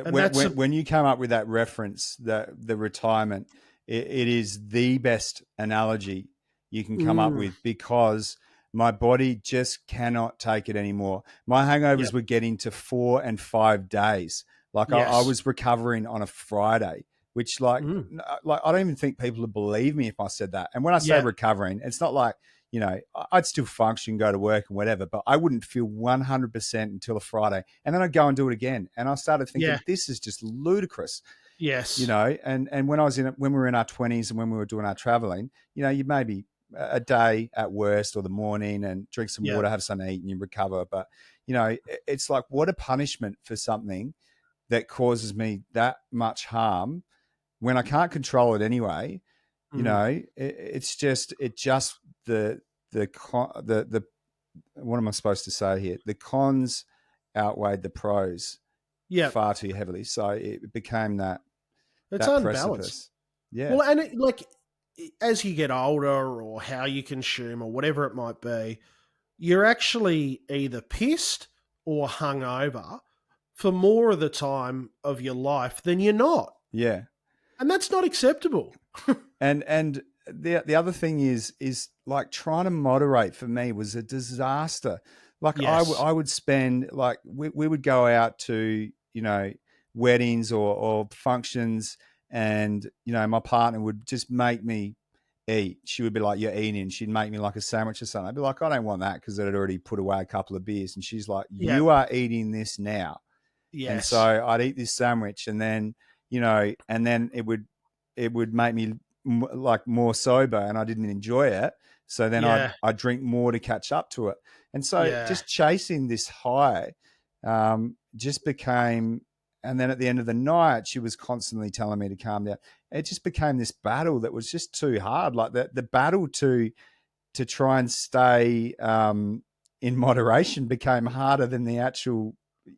and when that's when a when you come up with that reference, the retirement, it is the best analogy you can come up mm, with because my body just cannot take it anymore. My hangovers yep, were getting to 4 and 5 days. Like I yes, was recovering on a Friday which like I don't even think people would believe me if I said that. And when I say recovering, it's not like, you know, I'd still function, go to work and whatever, but I wouldn't feel 100% until a Friday. And then I'd go and do it again. And I started thinking, this is just ludicrous. Yes. You know, and when we were in our 20s and when we were doing our traveling, you know, you maybe a day at worst or the morning and drink some water, have something to eat and you recover. But, you know, it's like, what a punishment for something that causes me that much harm when I can't control it anyway. You know, it's just the what am I supposed to say here? The cons outweighed the pros far too heavily. So it became it's that unbalanced. Precipice. Yeah. Well, and like as you get older or how you consume or whatever it might be, you're actually either pissed or hungover for more of the time of your life than you're not. Yeah. And that's not acceptable. and the other thing is like trying to moderate for me was a disaster. Like I would spend like we would go out to, you know, weddings or functions, and you know my partner would just make me eat. She would be like, "You're eating." She'd make me like a sandwich or something. I'd be like, "I don't want that," because I'd already put away a couple of beers. And she's like, "You are eating this now." Yes. And so I'd eat this sandwich, and then, you know, and then it would make me like more sober, and I didn't enjoy it. So then I'd drink more to catch up to it. And so just chasing this high just became, and then at the end of the night, she was constantly telling me to calm down. It just became this battle that was just too hard. Like the battle to try and stay in moderation became harder than the actual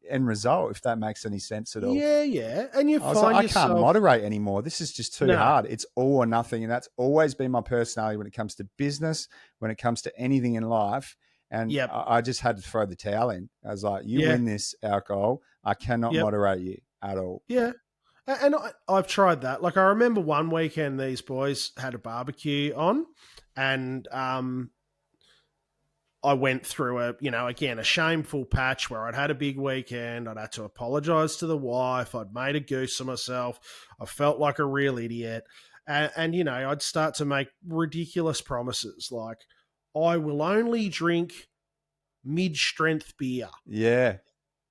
end result, if that makes any sense at all. Yeah. And you find like, yourself... I can't moderate anymore. This is just too hard. It's all or nothing. And that's always been my personality when it comes to business, when it comes to anything in life. And I just had to throw the towel in. I was like, you win this alcohol. I cannot moderate you at all. Yeah. And I've tried that. Like, I remember one weekend these boys had a barbecue on, and I went through a shameful patch where I'd had a big weekend. I'd had to apologize to the wife. I'd made a goose of myself. I felt like a real idiot. And you know, I'd start to make ridiculous promises like, I will only drink mid-strength beer. Yeah.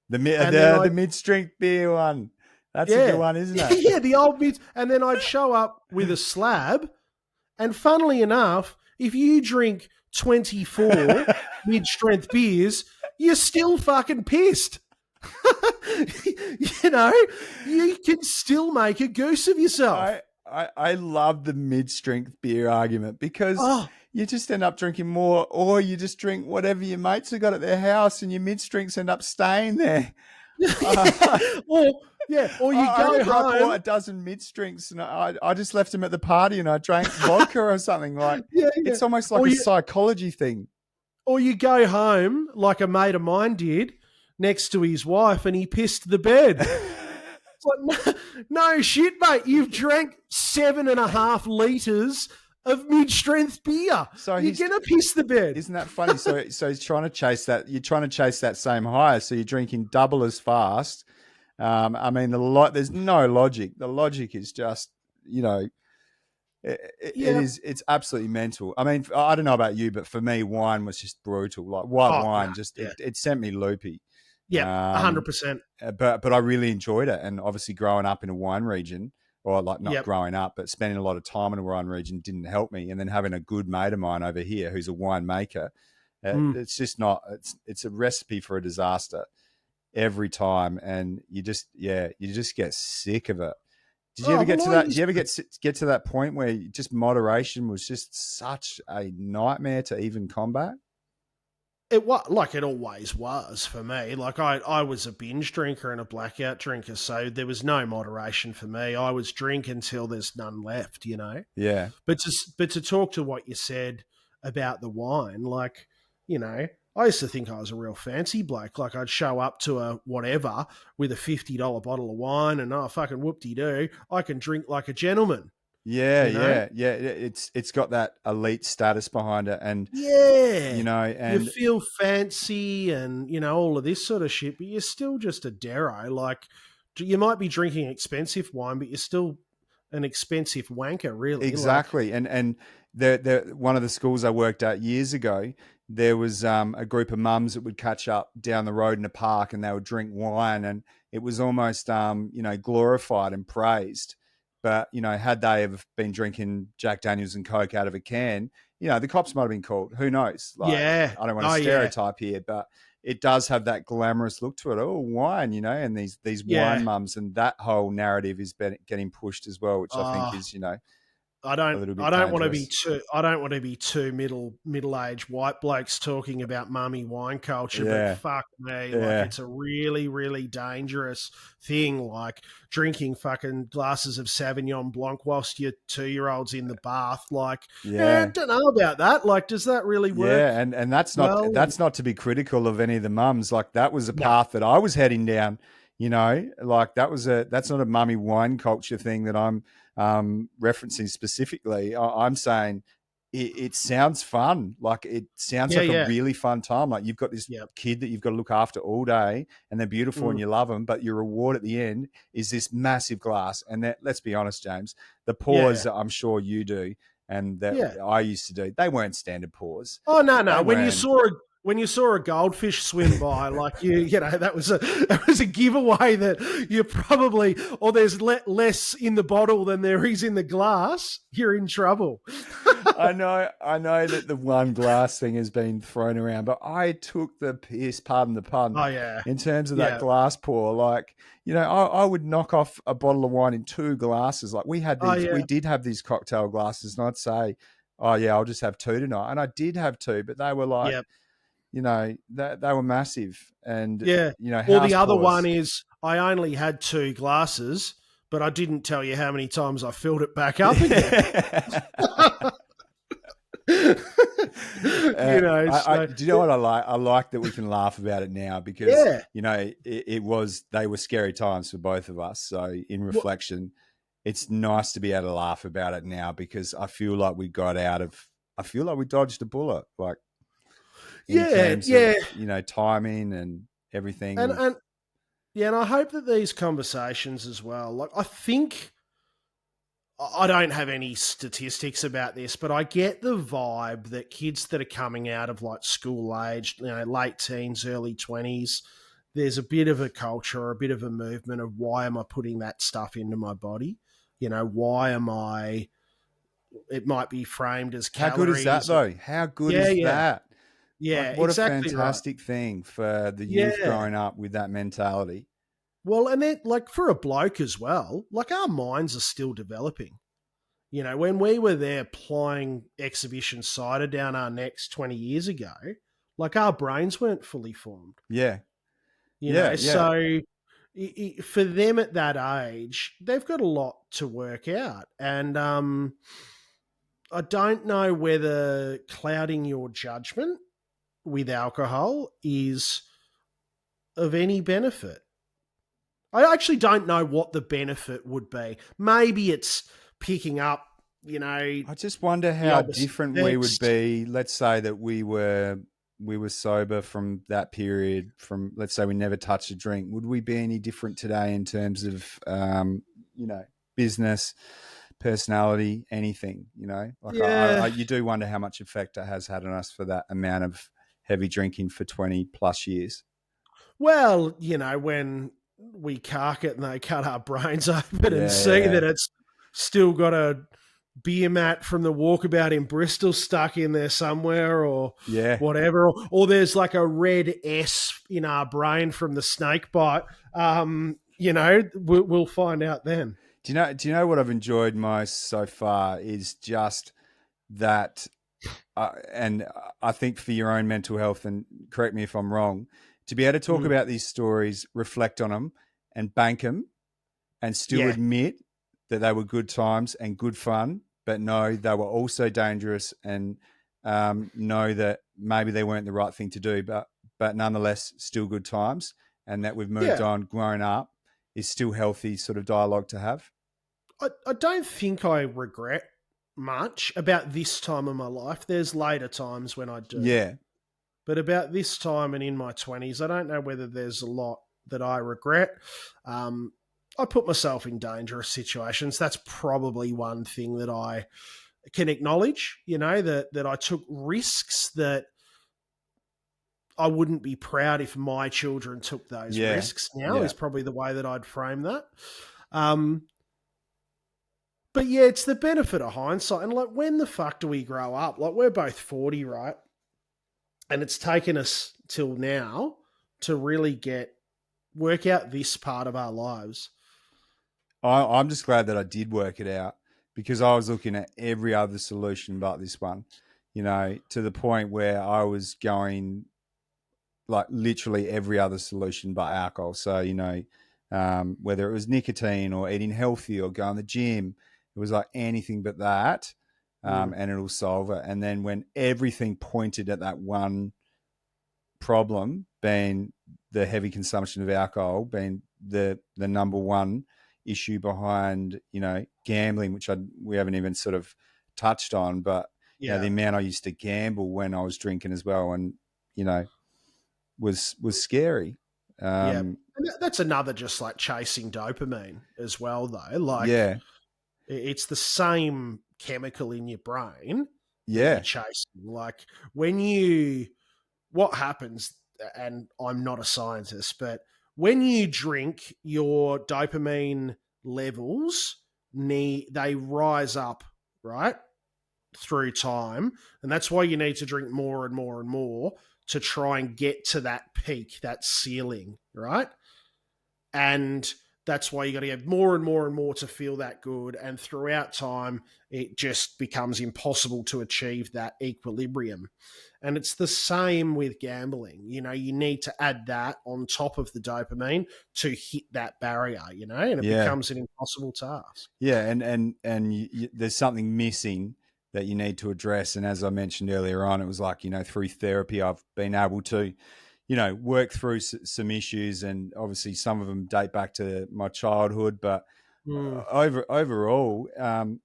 The mid-strength beer one. That's a good one, isn't it? Yeah, the old mid. And then I'd show up with a slab. And funnily enough, if you drink 24 mid-strength beers, you're still fucking pissed. You know, you can still make a goose of yourself. I love the mid-strength beer argument because you just end up drinking more, or you just drink whatever your mates have got at their house and your mid-strengths end up staying there. Or you go home. I bought a dozen mid-strengths and I just left them at the party and I drank vodka or something. Like, it's almost like a psychology thing. Or you go home like a mate of mine did next to his wife and he pissed the bed. It's like, no shit, mate. You've drank 7.5 litres of mid-strength beer. So you're going to piss the bed. Isn't that funny? So he's trying to chase that. You're trying to chase that same high. So you're drinking double as fast. I mean, there's no logic. The logic is just, you know, it's absolutely mental. I mean, I don't know about you, but for me, wine was just brutal. Like white wine, it sent me loopy. Yeah, 100%. But I really enjoyed it. And obviously growing up in a wine region, or like not growing up, but spending a lot of time in a wine region didn't help me. And then having a good mate of mine over here who's a winemaker, it's just not, it's a recipe for a disaster every time. And you just get sick of it. Did you ever get to that? Did you ever get to that point where just moderation was just such a nightmare to even combat? It was like it always was for me. Like I was a binge drinker and a blackout drinker, so there was no moderation for me. I was drink until there's none left, you know. Yeah. But to talk to what you said about the wine, like, you know, I used to think I was a real fancy bloke. Like I'd show up to a whatever with a $50 bottle of wine and fucking whoop-de-doo, I can drink like a gentleman. Yeah, you know? yeah. It's got that elite status behind it, and you know, and you feel fancy, and you know all of this sort of shit, but you're still just a Darrow. Like you might be drinking expensive wine, but you're still an expensive wanker, really. Exactly. And the one of the schools I worked at years ago, there was a group of mums that would catch up down the road in a park and they would drink wine, and it was almost glorified and praised. But, had they have been drinking Jack Daniels and Coke out of a can, the cops might have been called. Who knows? Like, Yeah. I don't want to stereotype here, but it does have that glamorous look to it. Oh, wine, and these wine mums, and that whole narrative is getting pushed as well, which I think is, I a don't. little bit I don't want to be dangerous. too. I don't want to be too middle-aged white blokes talking about mummy wine culture. But Yeah. fuck me, like Yeah. it's a really, really dangerous thing. Like drinking fucking glasses of Sauvignon Blanc whilst your 2-year-old's in the bath. Like, Yeah. don't know about that. Like, does that really work? Yeah, and that's Well, not to be critical of any of the mums. Like, that was a no. path that I was heading down. Like that's not a mummy wine culture thing that I'm referencing specifically. I'm saying it sounds fun. Like, it sounds like a really fun time. Like, you've got this kid that you've got to look after all day, and they're beautiful and you love them, but your reward at the end is this massive glass. And that, let's be honest, James, the pours that I'm sure you do and that I used to do, they weren't standard pours. Oh no! When you saw a goldfish swim by, like that was a giveaway that you probably, or there's less in the bottle than there is in the glass. You're in trouble. I know that the one glass thing has been thrown around, but I took the piss, pardon the pun, in terms of that glass pour. Like, I would knock off a bottle of wine in 2 glasses. Like, we had these, we did have these cocktail glasses, and I'd say, oh yeah, I'll just have 2 tonight. And I did have 2, but they were like, they were massive. And, or the other one is, I only had 2 glasses, but I didn't tell you how many times I filled it back up again. Do you know what I like? I like that we can laugh about it now because, they were scary times for both of us. So in reflection, it's nice to be able to laugh about it now because I feel like we dodged a bullet. Like, in terms of, timing and everything. And I hope that these conversations as well, like, I think, I don't have any statistics about this, but I get the vibe that kids that are coming out of like school age, late teens, early 20s, there's a bit of a culture, a bit of a movement of why am I putting that stuff into my body? Why am I, it might be framed as calories. How good is that though? How good is that? Yeah, like, what exactly a fantastic thing for the youth growing up with that mentality. Well, and then, like, for a bloke as well, like, our minds are still developing. When we were there plying exhibition cider down our necks 20 years ago, like, our brains weren't fully formed. Yeah. So for them at that age, they've got a lot to work out. And I don't know whether clouding your judgment with alcohol is of any benefit. I actually don't know what the benefit would be. Maybe it's picking up, I just wonder how different we would be. Let's say that we were sober from that period, from, let's say we never touched a drink. Would we be any different today in terms of, business, personality, anything, you do wonder how much effect it has had on us for that amount of heavy drinking for 20 plus years. Well, when we cark it and they cut our brains open and see that it's still got a beer mat from the Walkabout in Bristol stuck in there somewhere or whatever, or there's like a red S in our brain from the snakebite, we'll find out then. Do you know what I've enjoyed most so far is just that, and I think for your own mental health, and correct me if I'm wrong, to be able to talk about these stories, reflect on them and bank them and still admit that they were good times and good fun, but know they were also dangerous, and know that maybe they weren't the right thing to do, but nonetheless still good times, and that we've moved on, grown up, is still healthy sort of dialogue to have. I don't think I regret much about this time of my life. There's later times when I do. Yeah. But about this time and in my 20s, I don't know whether there's a lot that I regret. I put myself in dangerous situations. That's probably one thing that I can acknowledge, that I took risks that I wouldn't be proud if my children took those Yeah. risks now, Yeah. is probably the way that I'd frame that. But yeah, it's the benefit of hindsight. And like, when the fuck do we grow up? Like, we're both 40, right? And it's taken us till now to really work out this part of our lives. I'm just glad that I did work it out, because I was looking at every other solution but this one, to the point where I was going like literally every other solution but alcohol. So, whether it was nicotine or eating healthy or going to the gym, it was like anything but that. And it'll solve it. And then when everything pointed at that one problem, being the heavy consumption of alcohol, being the number one issue behind, gambling, which we haven't even sort of touched on, but the amount I used to gamble when I was drinking as well, and was scary. And that's another, just like chasing dopamine as well, though. Like, yeah, it's the same chemical in your brain that you're yeah, chasing. Like, what happens, and I'm not a scientist, but when you drink, your dopamine levels they rise up, right, through time, and that's why you need to drink more and more and more to try and get to that peak, that ceiling, right? And that's why you got to get more and more and more to feel that good. And throughout time, it just becomes impossible to achieve that equilibrium. And it's the same with gambling. You need to add that on top of the dopamine to hit that barrier, and it becomes an impossible task. Yeah. And there's something missing that you need to address. And as I mentioned earlier on, it was like, through therapy, I've been able to, work through some issues, and obviously some of them date back to my childhood, but overall,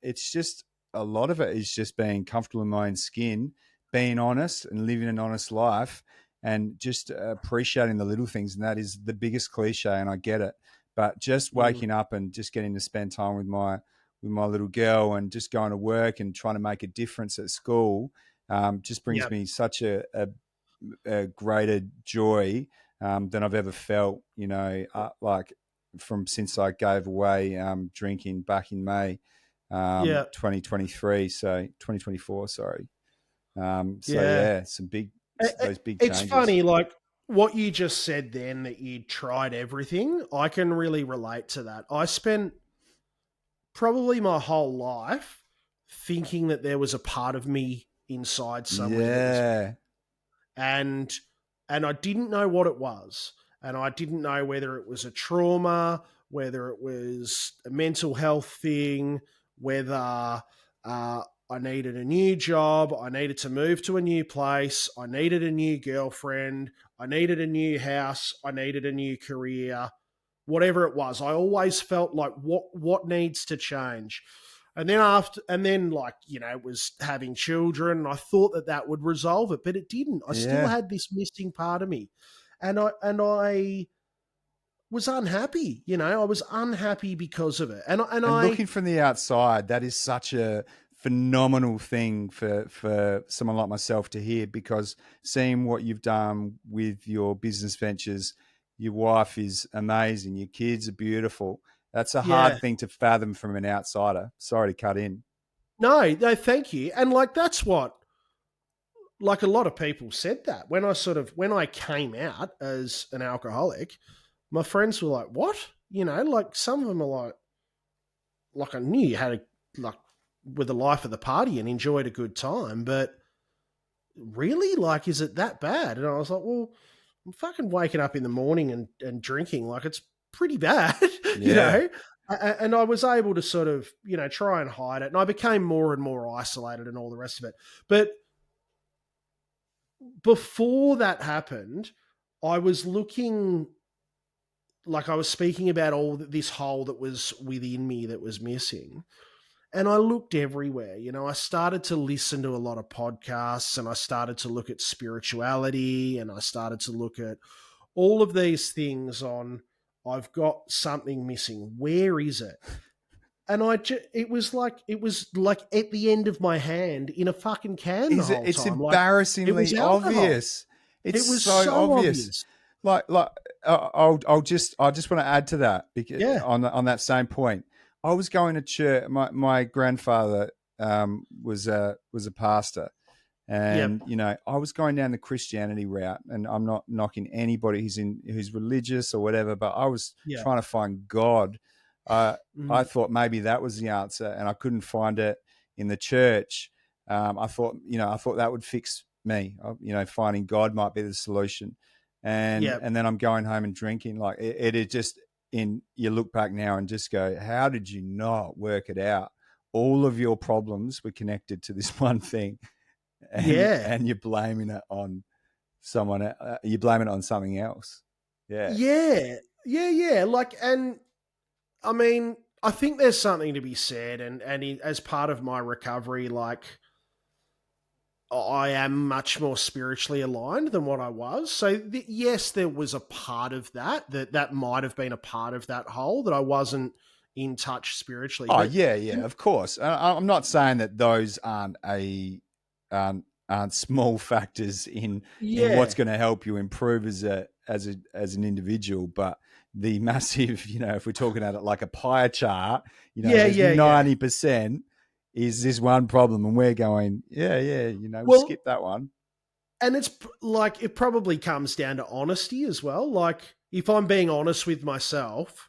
it's just, a lot of it is just being comfortable in my own skin, being honest and living an honest life, and just appreciating the little things. And that is the biggest cliche, and I get it, but just waking up and just getting to spend time with my little girl, and just going to work and trying to make a difference at school, just brings me such a greater joy than I've ever felt, like from since I gave away drinking back in May 2023, so 2024, sorry. Those big changes. It's funny, like what you just said then, that you tried everything. I can really relate to that. I spent probably my whole life thinking that there was a part of me inside somewhere that was, and I didn't know what it was, and I didn't know whether it was a trauma, whether it was a mental health thing, whether I needed a new job, I needed to move to a new place, I needed a new girlfriend, I needed a new house, I needed a new career, whatever it was. I always felt like what needs to change. And then it was having children, and I thought that would resolve it, but it didn't. I still had this missing part of me. And I was unhappy, I was unhappy because of it. And looking from the outside, that is such a phenomenal thing for someone like myself to hear, because seeing what you've done with your business ventures, your wife is amazing, your kids are beautiful. That's a hard thing to fathom from an outsider. Sorry to cut in. No, thank you. And that's what, a lot of people said that when I came out as an alcoholic, my friends were like, "What?" Some of them are like I knew you had with the life of the party and enjoyed a good time, but really, is it that bad? And I was like, well, I'm fucking waking up in the morning and drinking, it's pretty bad, And I was able to sort of, try and hide it. And I became more and more isolated and all the rest of it. But before that happened, I was looking, I was speaking about all this hole that was within me that was missing. And I looked everywhere. I started to listen to a lot of podcasts, and I started to look at spirituality, and I started to look at all of these things on I've got something missing. Where is it? And it was like at the end of my hand in a fucking can the whole It's time. Like, it was embarrassingly alcohol. obvious. It's It was so so obvious. obvious. I just want to add to that because Yeah. on that same point, I was going to church. My grandfather was a pastor, and Yep. I was going down the Christianity route, and I'm not knocking anybody who's religious or whatever, but I was Yeah. trying to find God. I Mhm. thought maybe that was the answer, and I couldn't find it in the church. I thought that would fix me. Finding God might be the solution, and Yep. then I'm going home and drinking. Like it just you look back now and just go, how did you not work it out? All of your problems were connected to this one thing, and Yeah. you're blaming it on someone. You're blaming it on something else. Yeah. Yeah. Yeah. Yeah. Like, and I mean, I think there's something to be said, as part of my recovery, like, I am much more spiritually aligned than what I was. So yes, there was a part of that might have been a part of that hole, that I wasn't in touch spiritually. Oh But yeah, yeah, of course. I'm not saying that those aren't small factors in what's yeah, going to help you improve as an individual, but the massive, if we're talking at it like a pie chart, yeah, there's yeah, yeah. 90% is this one problem, and we're going, yeah, we'll Well, skip that one. and like, it probably comes down to honesty as well. Like, if I'm being honest with myself,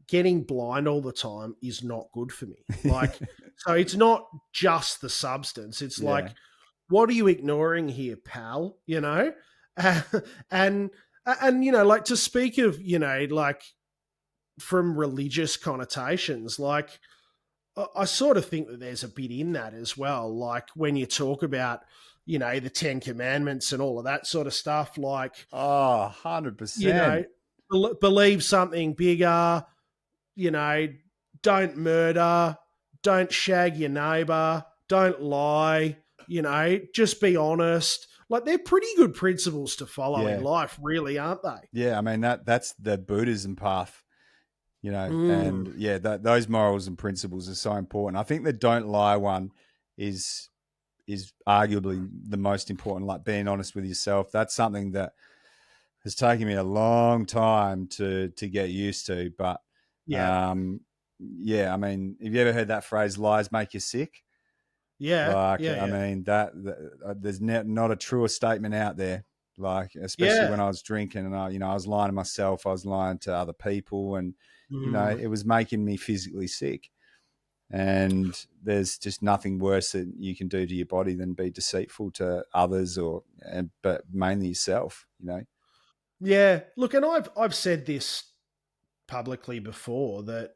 getting blind all the time is not good for me. Like, so it's not just the substance. It's Yeah. like, what are you ignoring here, pal? And like, to speak of, like, from religious connotations, like, I sort of think that there's a bit in that as well. Like, when you talk about, the Ten Commandments and all of that sort of stuff, like, Oh, you know, 100%. believe something bigger, you know, don't murder, don't shag your neighbor, don't lie, just be honest. Like, they're pretty good principles to follow in Yeah. life, really, aren't they? Yeah, I mean that's the Buddhism path, Mm, and yeah, those morals and principles are so important. I think the don't lie one is arguably the most important, like being honest with yourself. That's something that has taken me a long time to get used to, but yeah, um yeah, I mean, have you ever heard that phrase, lies make you sick? yeah, Like, yeah, I yeah, mean, there's not a truer statement out there. Like, especially when yeah. I was drinking, and I was lying to myself, I was lying to other people, and Mm. it was making me physically sick. And there's just nothing worse that you can do to your body than be deceitful to others, but mainly yourself. Yeah. Look, and I've said this publicly before, that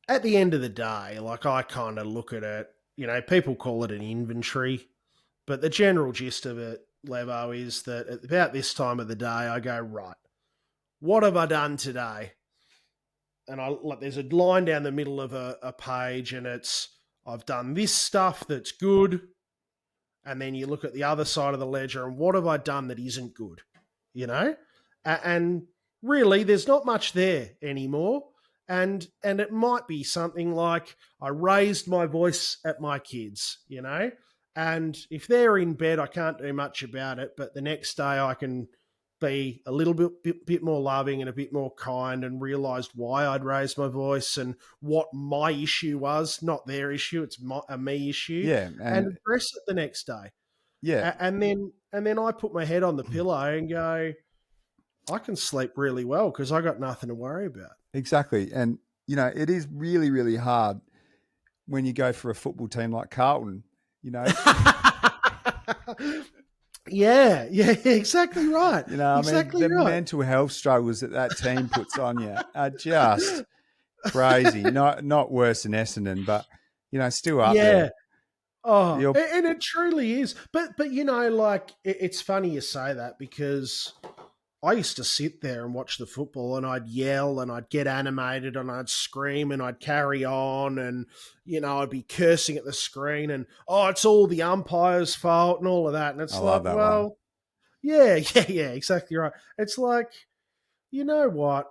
at the end of the day, like, I kind of look at it, people call it an inventory, but the general gist of it, Levo, is that at about this time of the day, I go, right, what have I done today? And there's a line down the middle of a page, and it's, I've done this stuff that's good. And then you look at the other side of the ledger, and what have I done that isn't good? You know? And really, there's not much there anymore. And it might be something like, I raised my voice at my kids, and if they're in bed, I can't do much about it, but the next day I can be a little bit more loving and a bit more kind, and realized why I'd raised my voice and what my issue was, not their issue. It's a me issue, Yeah, and and address it the next day. yeah, And then I put my head on the pillow and go, I can sleep really well because I got nothing to worry about. exactly. And it is really, really hard when you go for a football team like Carlton. You know, Yeah, exactly right. I mean, Exactly the right. mental health struggles that team puts on you are just crazy. Not worse than Essendon, but still up Yeah. there. Oh, You're, and it truly is. But like, it's funny you say that, because I used to sit there and watch the football, and I'd yell and I'd get animated and I'd scream and I'd carry on, and I'd be cursing at the screen, and, oh, it's all the umpire's fault and all of that. And I it's like, love that one. well, yeah, yeah, yeah, exactly right. It's like, you know what?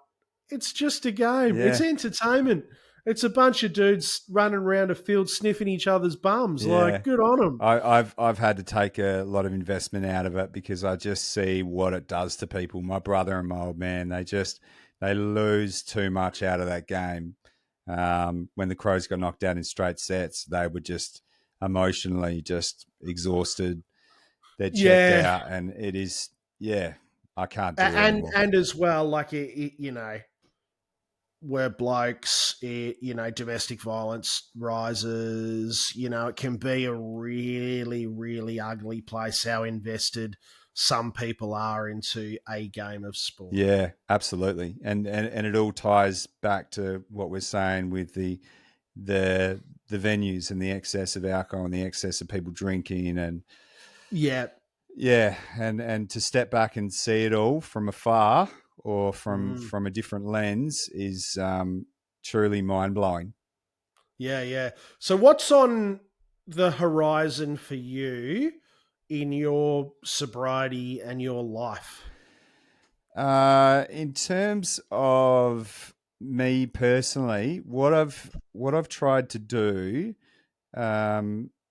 It's just a game. It's Yeah, entertainment. It's a bunch of dudes running around a field sniffing each other's bums. yeah. Like, good on them. I've had to take a lot of investment out of it because I just see what it does to people. My brother and my old man, they lose too much out of that game. When the Crows got knocked out in straight sets, they were just emotionally just exhausted. They're checked Yeah, out, and it is I can't do it and anymore. and as well, like where blokes, domestic violence rises. It can be a really, really ugly place. How invested some people are into a game of sport. Yeah, absolutely, and it all ties back to what we're saying with the the venues and the excess of alcohol and the excess of people drinking and Yeah. yeah, and to step back and see it all from afar or Mm. from a different lens is truly mind blowing. Yeah, yeah. So what's on the horizon for you in your sobriety and your life? In terms of me personally, what I've tried to do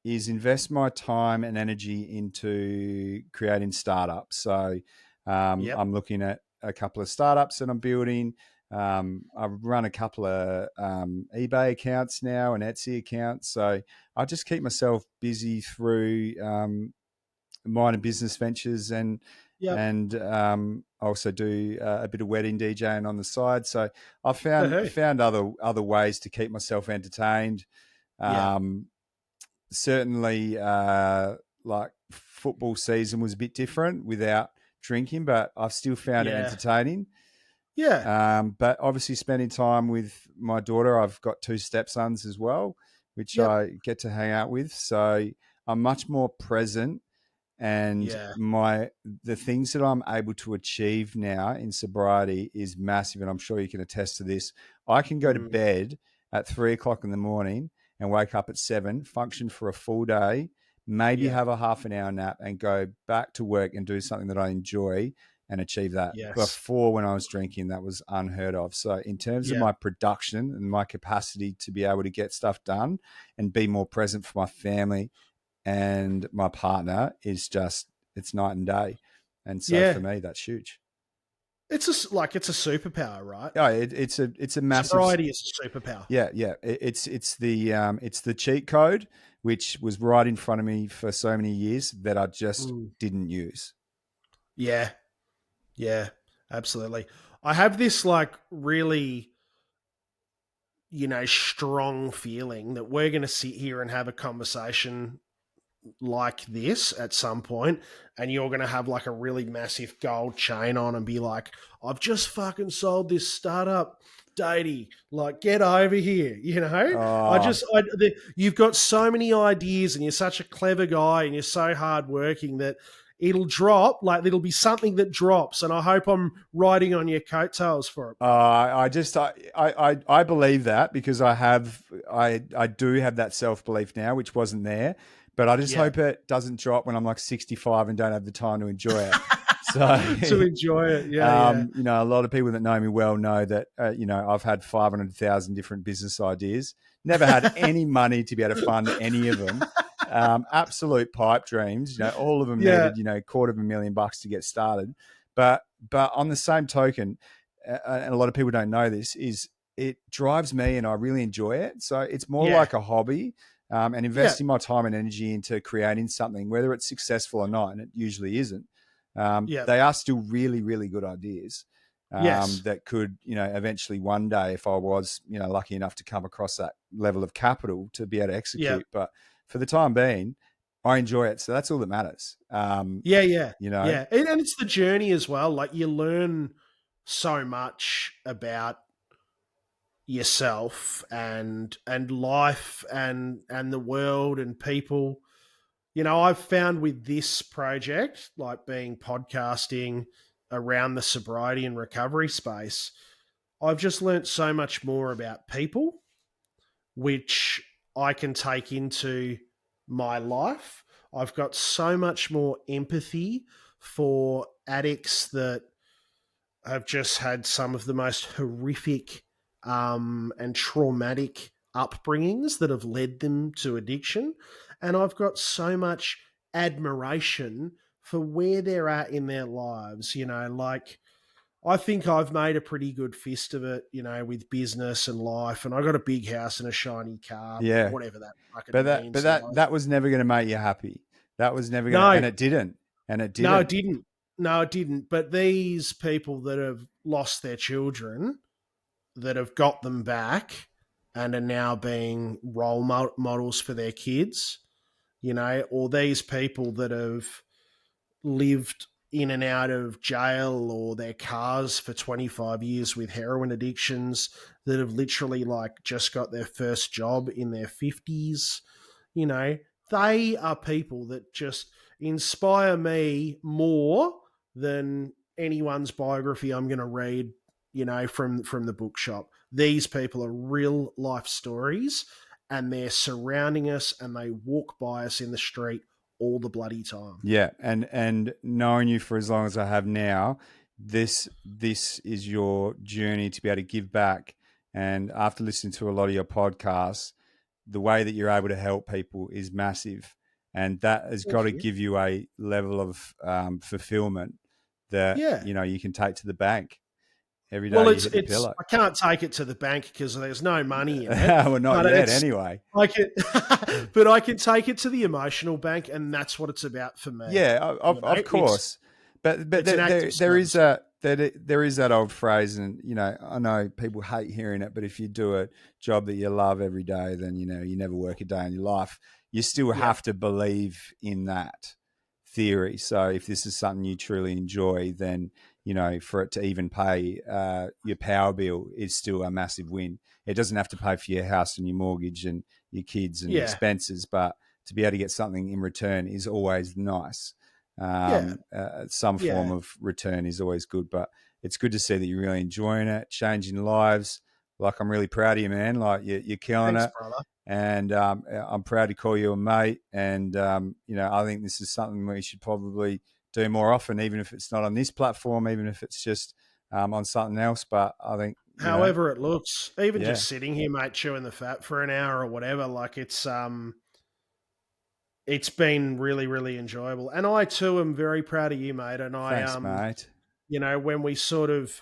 is invest my time and energy into creating startups. So Yep. I'm looking at a couple of startups that I'm building. I've run a couple of eBay accounts now and Etsy accounts. So I just keep myself busy through minor business ventures Yep. and also do a bit of wedding DJing on the side. So I've Hey. found other ways to keep myself entertained. Yeah. Um, certainly, like football season was a bit different without drinking, but I've still found it Yeah. entertaining. Yeah. But obviously, spending time with my daughter, I've got two stepsons as well, which Yep. I get to hang out with. So I'm much more present and Yeah. the things that I'm able to achieve now in sobriety is massive, and I'm sure you can attest to this. I can go to Mm. bed at 3 o'clock in the morning and wake up at 7, function for a full day, maybe Yeah. have a half an hour nap, and go back to work and do something that I enjoy and achieve that. Yes. Before, when I was drinking, that was unheard of. So, in terms of Yeah. my production and my capacity to be able to get stuff done and be more present for my family and my partner is just it's night and day. And so for Yeah. me, that's huge. It's a superpower, right? Yeah, it's a massive Sobriety is a superpower. yeah. It's the cheat code which was right in front of me for so many years that I just Mm. didn't use. Yeah. Yeah. Absolutely. I have this like really, strong feeling that we're going to sit here and have a conversation like this at some point, and you're going to have like a really massive gold chain on and be like, I've just fucking sold this startup, Datey, like get over here. Oh, You've got so many ideas and you're such a clever guy and you're so hardworking that it'll drop, like it'll be something that drops, and I hope I'm riding on your coattails for it, bro. I believe that because I do have that self belief now, which wasn't there. But I just Yeah. hope it doesn't drop when I'm like 65 and don't have the time to enjoy it. So, To enjoy it. Yeah, yeah. a lot of people that know me well know that, I've had 500,000 different business ideas, never had any money to be able to fund any of them. Absolute pipe dreams, all of them Yeah. needed, $250,000 to get started. But on the same token, and a lot of people don't know this, is it drives me and I really enjoy it. So it's more Yeah. like a hobby and Yeah. investing my time and energy into creating something, whether it's successful or not, and it usually isn't. Yeah. They are still really, really good ideas Yes. that could, eventually one day, if I was, lucky enough to come across that level of capital to be able to Yeah. execute. But for the time being, I enjoy it. So that's all that matters. Yeah, yeah, You know, yeah, and it's the journey as well. Like you learn so much about yourself and life and the world and people. I've found with this project, like being podcasting around the sobriety and recovery space, I've just learnt so much more about people, which I can take into my life. I've got so much more empathy for addicts that have just had some of the most horrific and traumatic upbringings that have led them to addiction. And I've got so much admiration for where they're at in their lives. Like, I think I've made a pretty good fist of it, with business and life, and I got a big house and a shiny car, Yeah. whatever that fucking But that but means. that was never going to make you happy. That was never going to, No, and it didn't. And it no, it didn't. didn't. No, it didn't. But these people that have lost their children, that have got them back, and are now being role models for their kids, or these people that have lived in and out of jail or their cars for 25 years with heroin addictions, that have literally like just got their first job in their 50s. They are people that just inspire me more than anyone's biography I'm going to read, from the bookshop. These people are real life stories, and they're surrounding us, and they walk by us in the street all the bloody time. Yeah, and knowing you for as long as I have now, this is your journey to be able to give back. And after listening to a lot of your podcasts, the way that you're able to help people is massive, and that has got to give you a level of fulfillment that you can take to the bank every day. Well, you hit the pillow. I can't take it to the bank because there's no money in it. Well, not yet, anyway. But I can take it to the emotional bank, and that's what it's about for me. Yeah, of course. But there is that old phrase, and I know people hate hearing it, but if you do a job that you love every day, then you never work a day in your life. You still have to believe in that theory. So if this is something you truly enjoy, then for it to even pay your power bill is still a massive win. It doesn't have to pay for your house and your mortgage and your kids and expenses, but to be able to get something in return is always nice. Some form of return is always good, but it's good to see that you're really enjoying it, changing lives. Like, I'm really proud of you, man. Like, you're killing it, brother. And I'm proud to call you a mate. And I think this is something we should probably do more often, even if it's not on this platform, even if it's just on something else. But I think, however it looks, even just sitting here, mate, chewing the fat for an hour or whatever, like it's been really, really enjoyable. And I too am very proud of you, mate. And thanks, mate. When we sort of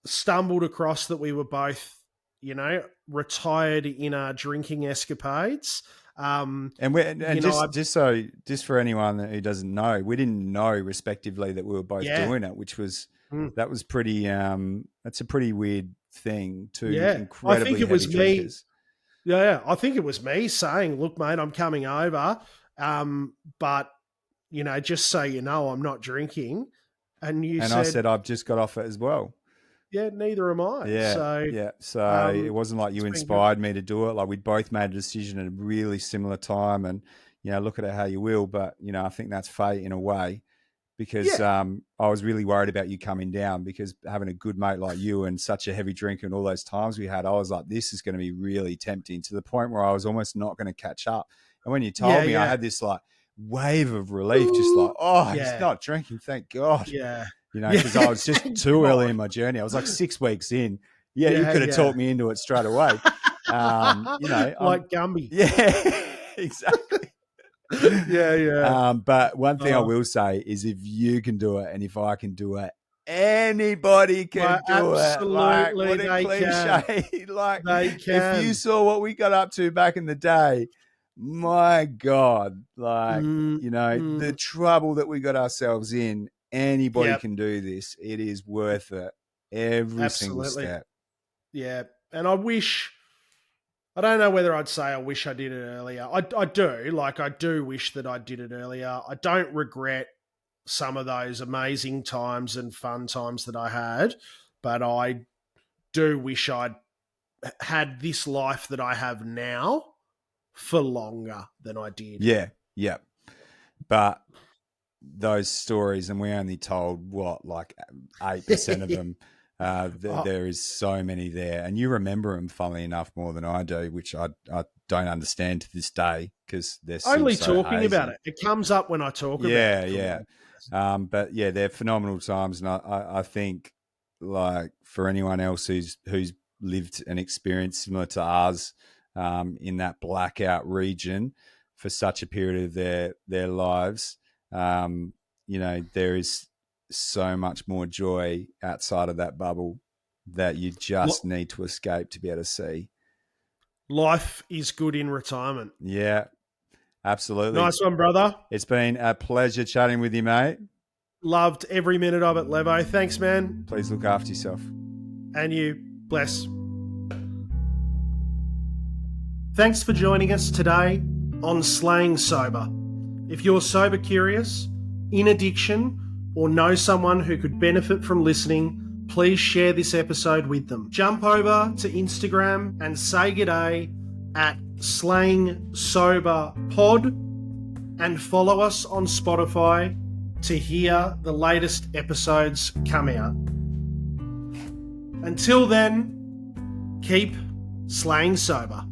stumbled across that we were both, retired in our drinking escapades. Just for anyone who doesn't know, we didn't know respectively that we were both doing it, which was that was pretty. That's a pretty weird thing. Two incredibly heavy drinkers. Yeah, I think it was me saying, "Look, mate, I'm coming over, but just so you know, I'm not drinking." And I said, "I've just got off it as well." Yeah, neither am I. Yeah. So it wasn't like you inspired me to do it. Like, we both made a decision at a really similar time, and look at it how you will. But I think that's fate in a way, because I was really worried about you coming down, because having a good mate like you and such a heavy drinker and all those times we had, I was like, this is going to be really tempting, to the point where I was almost not going to catch up. And when you told me, I had this like wave of relief, just like, he's not drinking, thank God. Yeah. Because I was just too early in my journey. I was like 6 weeks in. You could have talked me into it straight away. Like Gumby. Yeah, exactly. But one thing I will say is, if you can do it and if I can do it, anybody can do it. Like, what a cliche. Like, if you saw what we got up to back in the day, my God, like, the trouble that we got ourselves in, anybody can do this. It is worth it. Every single step. Yeah. And I don't know whether I'd say I wish I did it earlier. I do. Like, I do wish that I did it earlier. I don't regret some of those amazing times and fun times that I had, but I do wish I'd had this life that I have now for longer than I did. Yeah. But those stories, and we only told like 8% of them. There is so many there, and you remember them, funnily enough, more than I do, which I don't understand to this day because they're still only so talking hazy. about it. It comes up when I talk about it. Yeah. But yeah, they're phenomenal times, and I think, like, for anyone else who's lived an experience similar to ours in that blackout region for such a period of their lives, there is so much more joy outside of that bubble that you just need to escape to be able to see. Life is good in retirement. Yeah, absolutely. Nice one, brother. It's been a pleasure chatting with you, mate. Loved every minute of it, Levvo. Thanks, man. Please look after yourself. And you. Bless. Thanks for joining us today on Slaying Sober. If you're sober curious, in addiction, or know someone who could benefit from listening, please share this episode with them. Jump over to Instagram and say g'day at Slaying Sober Pod and follow us on Spotify to hear the latest episodes come out. Until then, keep slaying sober.